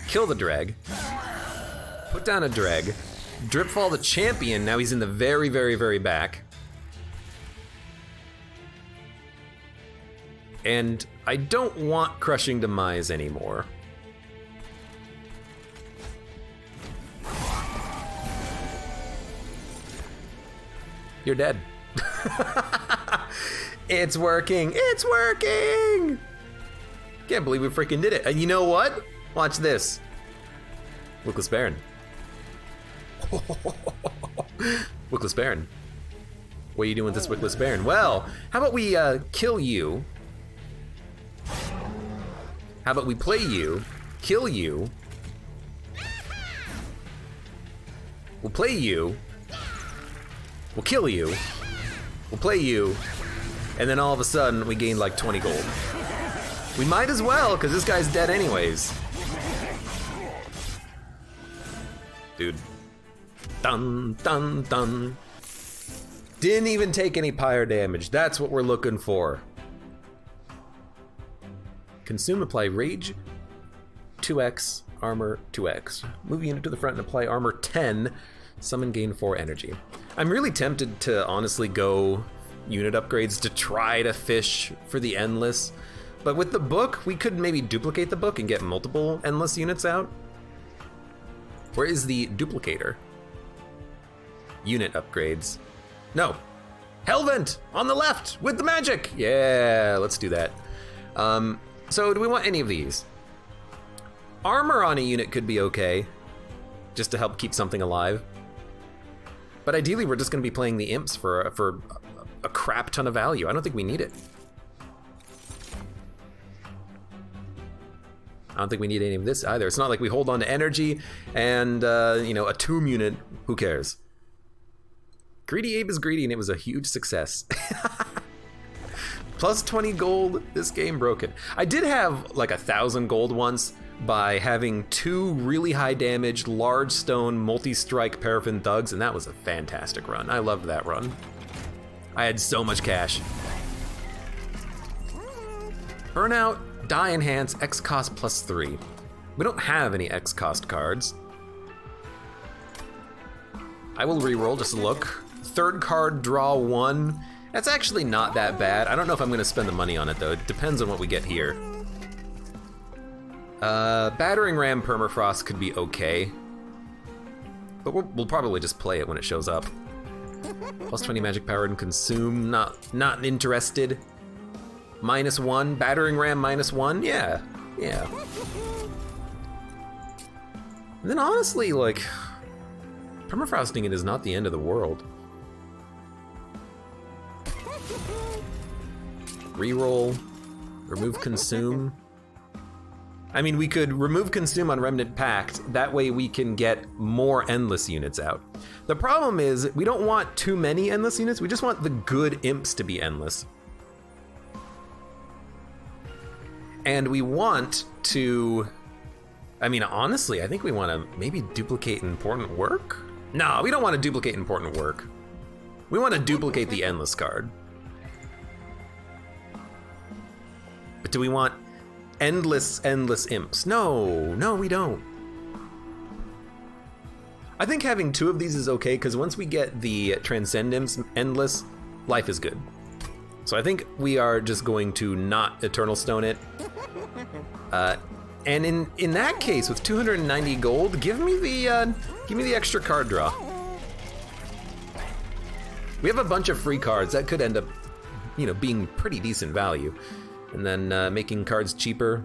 Kill the Dreg. Put down a Dreg. Dripfall the champion. Now he's in the very, very, very back. And I don't want Crushing Demise anymore. You're dead. It's working. It's working. Can't believe we freaking did it. And you know what? Watch this. Wickless Baron. Wickless Baron. What are you doing with this Wickless Baron? Well, how about we kill you? How about we play you, kill you, we'll play you, we'll kill you, we'll play you, and then all of a sudden we gain like 20 gold. We might as well, because this guy's dead anyways. Dude. Dun, dun, dun. Didn't even take any pyre damage. That's what we're looking for. Consume, apply rage 2x, armor 2x. Move unit to the front and apply armor 10. Summon, gain 4 energy. I'm really tempted to honestly go unit upgrades to try to fish for the endless. But with the book, we could maybe duplicate the book and get multiple endless units out. Where is the duplicator? Unit upgrades. No. Hellvent on the left with the magic. Yeah, let's do that. So do we want any of these? Armor on a unit could be okay, just to help keep something alive. But ideally, we're just gonna be playing the Imps for a crap ton of value. I don't think we need it. I don't think we need any of this either. It's not like we hold on to energy and, you know, a tomb unit. Who cares? Greedy Abe is greedy, and it was a huge success. Plus 20 gold, this game broken. I did have like 1,000 gold once by having 2 really high damage, large stone, multi-strike paraffin thugs, and that was a fantastic run. I loved that run. I had so much cash. Burnout, die enhance, X cost +3. We don't have any X cost cards. I will reroll just to look. 3rd card, draw 1. That's actually not that bad. I don't know if I'm gonna spend the money on it though. It depends on what we get here. Battering Ram Permafrost could be okay. But we'll probably just play it when it shows up. Plus 20 magic power and consume, not interested. -1, Battering Ram -1, yeah. And then honestly, like, permafrosting it is not the end of the world. Reroll, remove consume. I mean, we could remove consume on Remnant Pact, that way we can get more endless units out. The problem is, we don't want too many endless units, we just want the good imps to be endless. And we want to, I mean, honestly, I think we want to maybe duplicate important work? No, we don't want to duplicate important work. We want to duplicate the endless card. But do we want endless imps? No, we don't. I think having 2 of these is okay, because once we get the Transcend Imps endless, life is good. So I think we are just going to not Eternal Stone it. And in that case, with 290 gold, give me the extra card draw. We have a bunch of free cards that could end up, you know, being pretty decent value. And then making cards cheaper.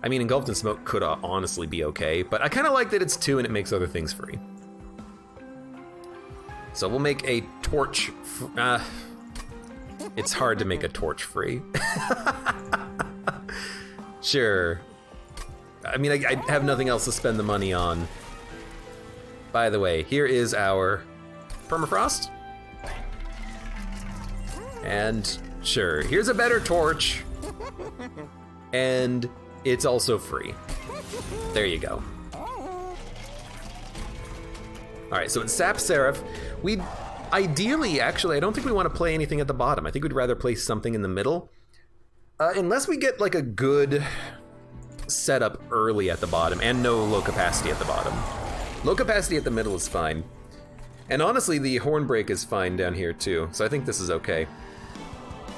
I mean, Engulfed in Smoke could honestly be okay, but I kind of like that it's 2 and it makes other things free. So we'll make a torch. It's hard to make a torch free. Sure. I mean, I have nothing else to spend the money on. By the way, here is our Permafrost. And sure, here's a better torch. And it's also free. There you go. All right, so it's Sap Seraph. We ideally, actually, I don't think we want to play anything at the bottom. I think we'd rather play something in the middle. Unless we get like a good setup early at the bottom and no low capacity at the bottom. Low capacity at the middle is fine. And honestly, the Hornbreak is fine down here too. So I think this is okay.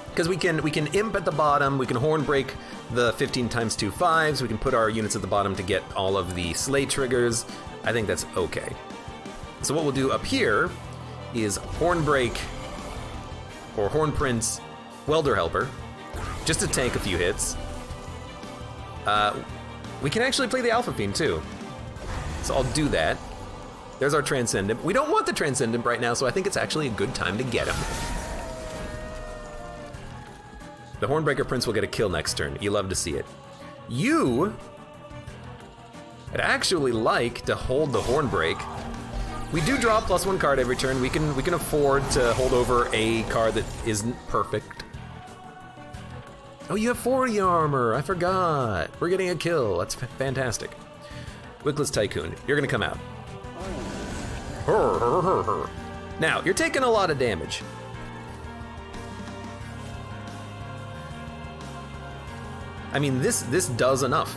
Because we can imp at the bottom, we can Hornbreak the 15 times 2 5s, we can put our units at the bottom to get all of the Slay triggers. I think that's okay. So what we'll do up here is Hornbreak or Hornprince Welder Helper, just to tank a few hits. We can actually play the Alpha Fiend too. So I'll do that. There's our Transcendent. We don't want the Transcendent right now, so I think it's actually a good time to get him. The Hornbreaker Prince will get a kill next turn. You love to see it. I'd actually like to hold the Hornbreak. We do draw +1 card every turn. We can afford to hold over a card that isn't perfect. Oh, you have 40 armor. I forgot. We're getting a kill. That's fantastic. Wickless Tycoon, you're gonna come out. Now, you're taking a lot of damage. I mean, this does enough.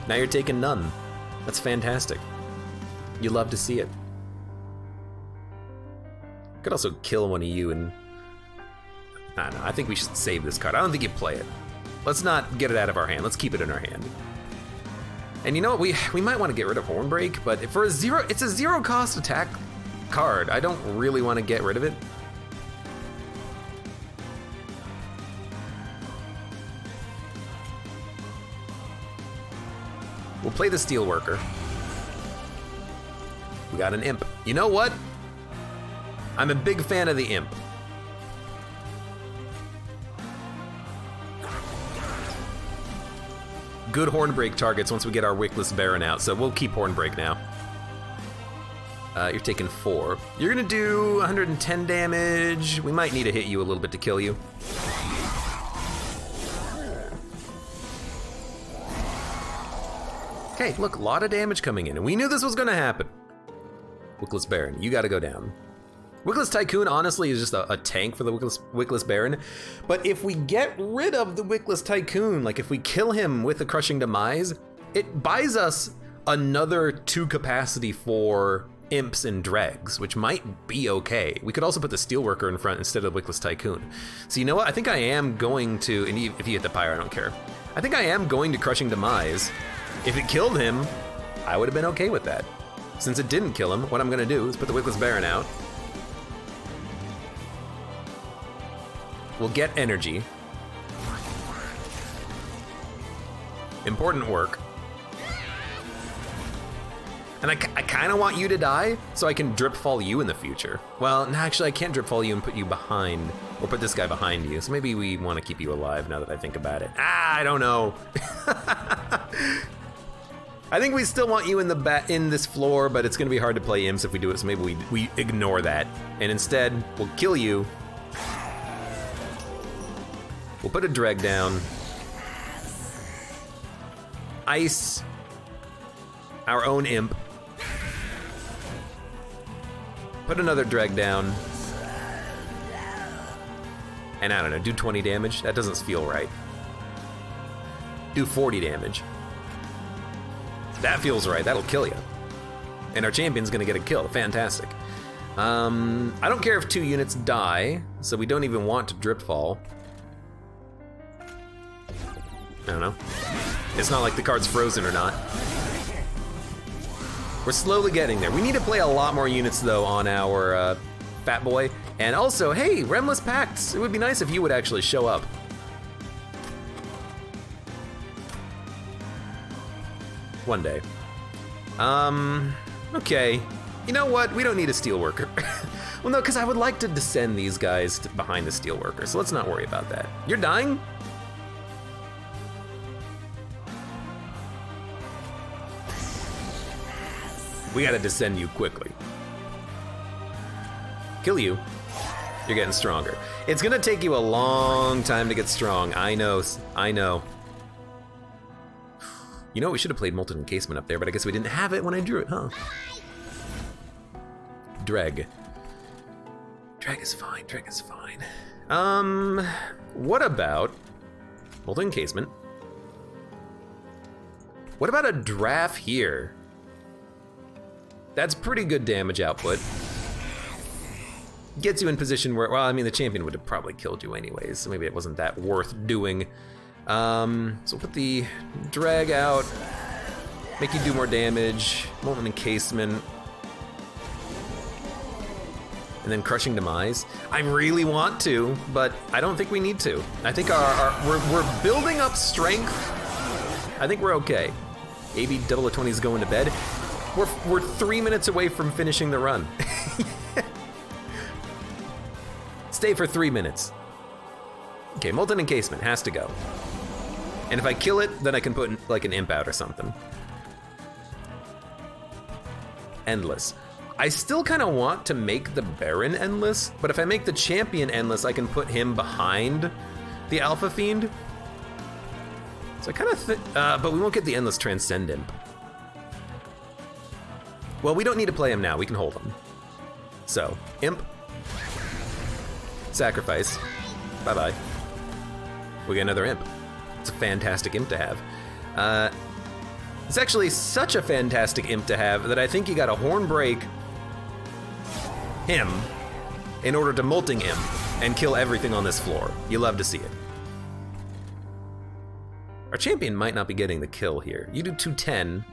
Now you're taking none. That's fantastic. You love to see it. Could also kill one of you and... I don't know, I think we should save this card. I don't think you play it. Let's not get it out of our hand. Let's keep it in our hand. And you know what, we might want to get rid of Hornbreak, but for it's a 0 cost attack card. I don't really want to get rid of it. We'll play the Steelworker. We got an Imp. You know what? I'm a big fan of the Imp. good Hornbreak targets once we get our Wickless Baron out, so we'll keep Hornbreak now. You're taking 4. You're gonna do 110 damage. We might need to hit you a little bit to kill you. Okay, look, a lot of damage coming in, and we knew this was gonna happen. Wickless Baron, you gotta go down. Wickless Tycoon, honestly, is just a tank for the Wickless Baron. But if we get rid of the Wickless Tycoon, like if we kill him with the Crushing Demise, it buys us another 2 capacity for Imps and Dregs, which might be okay. We could also put the Steelworker in front instead of Wickless Tycoon. So you know what? I think I am going to, and if you hit the Pyre, I don't care. I think I am going to Crushing Demise. If it killed him, I would have been okay with that. Since it didn't kill him, what I'm gonna do is put the Wickless Baron out. We'll get energy. Important work. And I kind of want you to die so I can drip fall you in the future. Well, no, actually I can't drip fall you and put you behind, or put this guy behind you. So maybe we want to keep you alive now that I think about it. I don't know. I think we still want you in this floor, but it's gonna be hard to play Imps if we do it, so maybe we ignore that. And instead, we'll kill you. We'll put a Dreg down. Ice our own Imp. Put another Dreg down. And I don't know, do 20 damage? That doesn't feel right. Do 40 damage. That feels right, that'll kill you. And our champion's gonna get a kill, fantastic. I don't care if 2 units die, so we don't even want to drip fall. I don't know. It's not like the card's frozen or not. We're slowly getting there. We need to play a lot more units though on our Fat Boy. And also, hey, Remless Pacts, it would be nice if you would actually show up. One day. Okay. You know what? We don't need a Steelworker. Well, no, because I would like to descend these guys behind the Steelworker, so let's not worry about that. You're dying? We gotta descend you quickly. Kill you. You're getting stronger. It's gonna take you a long time to get strong. I know, I know. You know, we should have played Molten Encasement up there, but I guess we didn't have it when I drew it, huh? Dreg. Dreg is fine, Dreg is fine. What about Molten Encasement? What about a Draft here? That's pretty good damage output. Gets you in position where, well, I mean, the champion would have probably killed you anyways, so maybe it wasn't that worth doing. So we'll put the Drag out, make you do more damage, Molten Encasement, and then Crushing Demise. I really want to, but I don't think we need to. I think we're building up strength. I think we're okay. AB Double O 20 is going to bed. We're 3 minutes away from finishing the run. Stay for 3 minutes. Okay, Molten Encasement has to go. And if I kill it, then I can put like an Imp out or something. Endless. I still kind of want to make the Baron endless, but if I make the champion endless, I can put him behind the Alpha Fiend. So I kind of but we won't get the endless Transcend Imp. Well, we don't need to play him now, we can hold him. So, Imp. Sacrifice. Bye-bye. We get another Imp. It's a fantastic Imp to have. It's actually such a fantastic Imp to have that I think you gotta Hornbreak him in order to Molting Imp and kill everything on this floor. You love to see it. Our champion might not be getting the kill here. You do 210.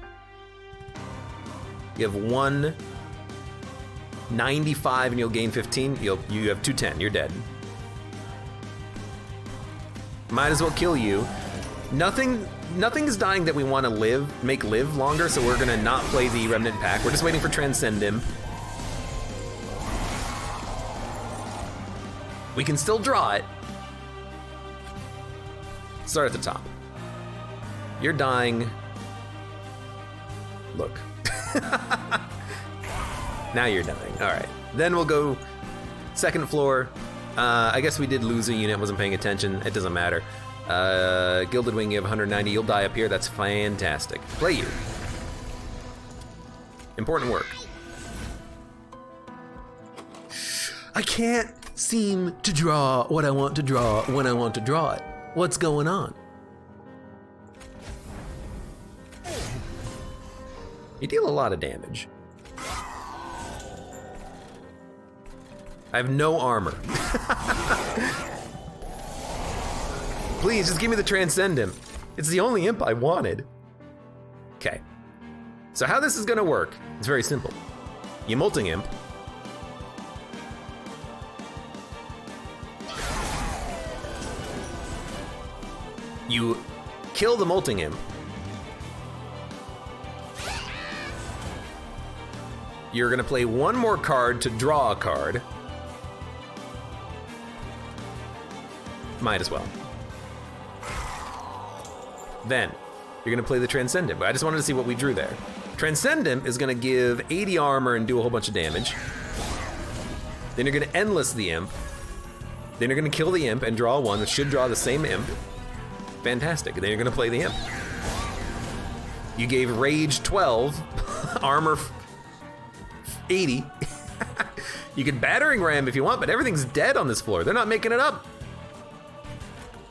You have 195 and you'll gain 15. You have 210, you're dead. Might as well kill you. Nothing's dying that we want to make live longer, so we're gonna not play the Remnant Pack. We're just waiting for Transcend Imp. We can still draw it. Start at the top. You're dying. Look. Now you're dying. All right. Then we'll go second floor. I guess we did lose a unit, wasn't paying attention. It doesn't matter. Gilded Wing, you have 190. You'll die up here. That's fantastic. Play you. Important work. I can't seem to draw what I want to draw when I want to draw it. What's going on? You deal a lot of damage. I have no armor. Please, just give me the Transcend Imp. It's the only imp I wanted. Okay. So how this is gonna work, it's very simple. You Molting Imp. You kill the Molting Imp. You're gonna play one more card to draw a card. Might as well. Then, you're gonna play the Transcend Imp. I just wanted to see what we drew there. Transcend Imp is gonna give 80 armor and do a whole bunch of damage. Then you're gonna Endless the Imp. Then you're gonna kill the Imp and draw one that should draw the same Imp. Fantastic, and then you're gonna play the Imp. You gave Rage 12, armor 80. You can Battering Ram if you want, but everything's dead on this floor. They're not making it up.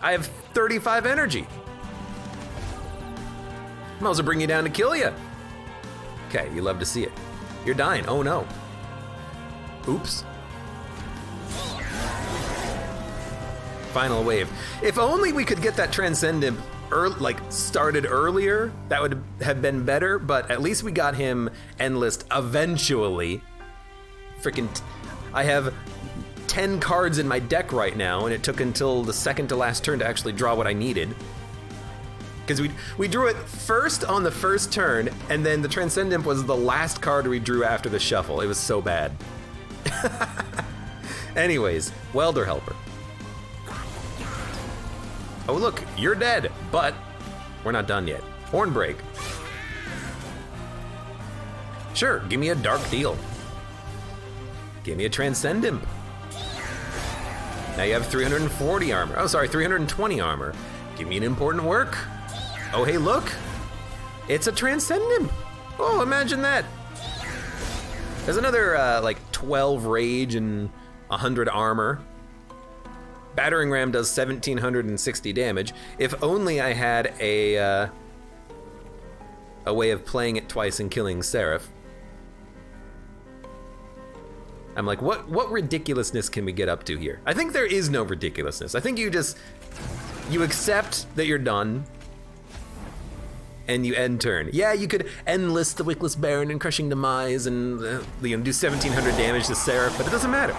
I have 35 energy. Might as well bring you down to kill you. Okay, you love to see it. You're dying, oh no. Oops. Final wave. If only we could get that Transcend Imp started earlier, that would have been better, but at least we got him Endless eventually. Freaking, I have 10 cards in my deck right now, and it took until the second to last turn to actually draw what I needed. Because we drew it first on the first turn, and then the Transcend Imp was the last card we drew after the shuffle. It was so bad. Anyways, Welder Helper. Oh look, you're dead, but we're not done yet. Hornbreak. Sure, give me a Dark Deal. Give me a Transcend Imp. Now you have 340 armor. Oh, sorry, 320 armor. Give me an Important Work. Oh, hey, look. It's a Transcend Imp. Oh, imagine that. There's another, 12 rage and 100 armor. Battering Ram does 1,760 damage. If only I had a way of playing it twice and killing Seraph. I'm like, what ridiculousness can we get up to here? I think there is no ridiculousness. I think you accept that you're done, and you end turn. Yeah, you could Endless the Wickless Baron and Crushing Demise and do 1,700 damage to Seraph, but it doesn't matter.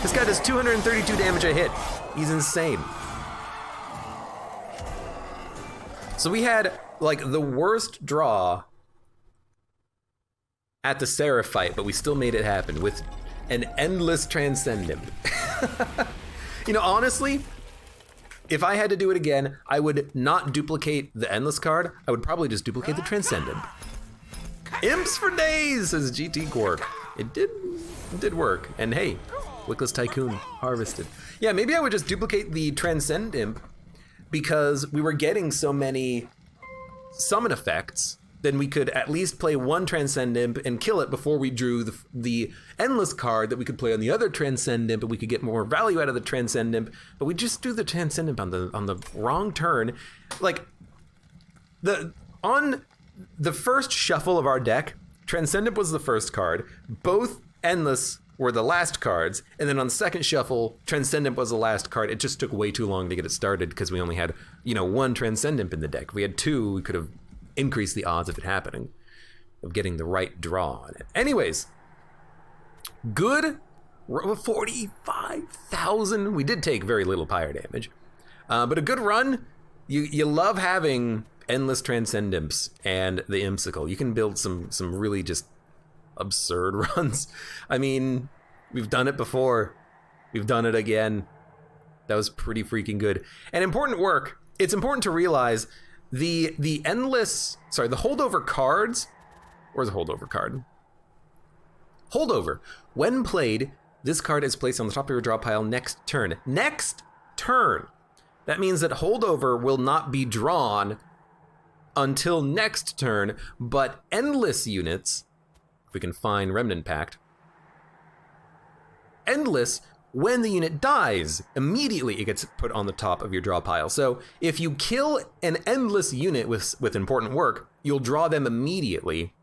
This guy does 232 damage a hit. He's insane. So we had the worst draw at the Seraph fight, but we still made it happen with an Endless Transcend Imp. Honestly, if I had to do it again, I would not duplicate the Endless card. I would probably just duplicate the Transcend Imp. Imps for days, says GT Quark. It did work. And hey, Wickless Tycoon harvested. Yeah, maybe I would just duplicate the Transcend Imp because we were getting so many summon effects. Then we could at least play one Transcend Imp and kill it before we drew the Endless card that we could play on the other Transcend Imp, and we could get more value out of the Transcend Imp. But we just do the Transcend Imp on the wrong turn. On the first shuffle of our deck, Transcend Imp was the first card. Both Endless were the last cards, and then on the second shuffle, Transcend Imp was the last card. It just took way too long to get it started because we only had, one Transcend Imp in the deck. If we had two, we could have increased the odds of it happening, of getting the right draw on it. Anyways, good 45,000. We did take very little pyre damage, but a good run. You love having Endless Transcend Imps and the Impsicle. You can build some really just absurd runs. I mean, we've done it before. We've done it again. That was pretty freaking good. And important work. It's important to realize The endless, sorry, the holdover cards, where's a holdover card? Holdover. When played, this card is placed on the top of your draw pile next turn. Next turn. That means that holdover will not be drawn until next turn, but endless units, if we can find Remnant Pact, endless, when the unit dies, immediately it gets put on the top of your draw pile. So if you kill an endless unit with important work, you'll draw them immediately.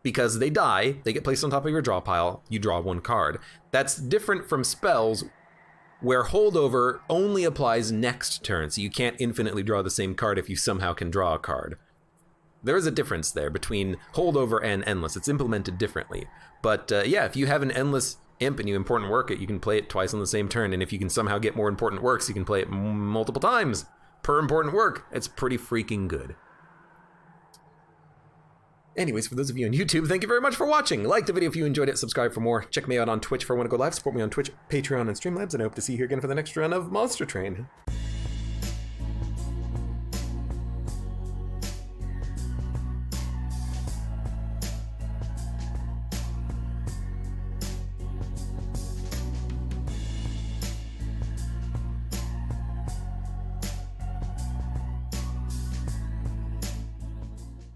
Because they die, they get placed on top of your draw pile, you draw one card. That's different from spells where holdover only applies next turn, so you can't infinitely draw the same card if you somehow can draw a card. There is a difference there between holdover and endless. It's implemented differently. But yeah, if you have an endless imp and you important work it, you can play it twice on the same turn, and if you can somehow get more important works, you can play it multiple times per important work. It's pretty freaking good. Anyways, for those of you on YouTube, thank you very much for watching. Like the video if you enjoyed it, subscribe for more. Check me out on Twitch if I want to go live. Support me on Twitch, Patreon, and Streamlabs, and I hope to see you here again for the next run of Monster Train.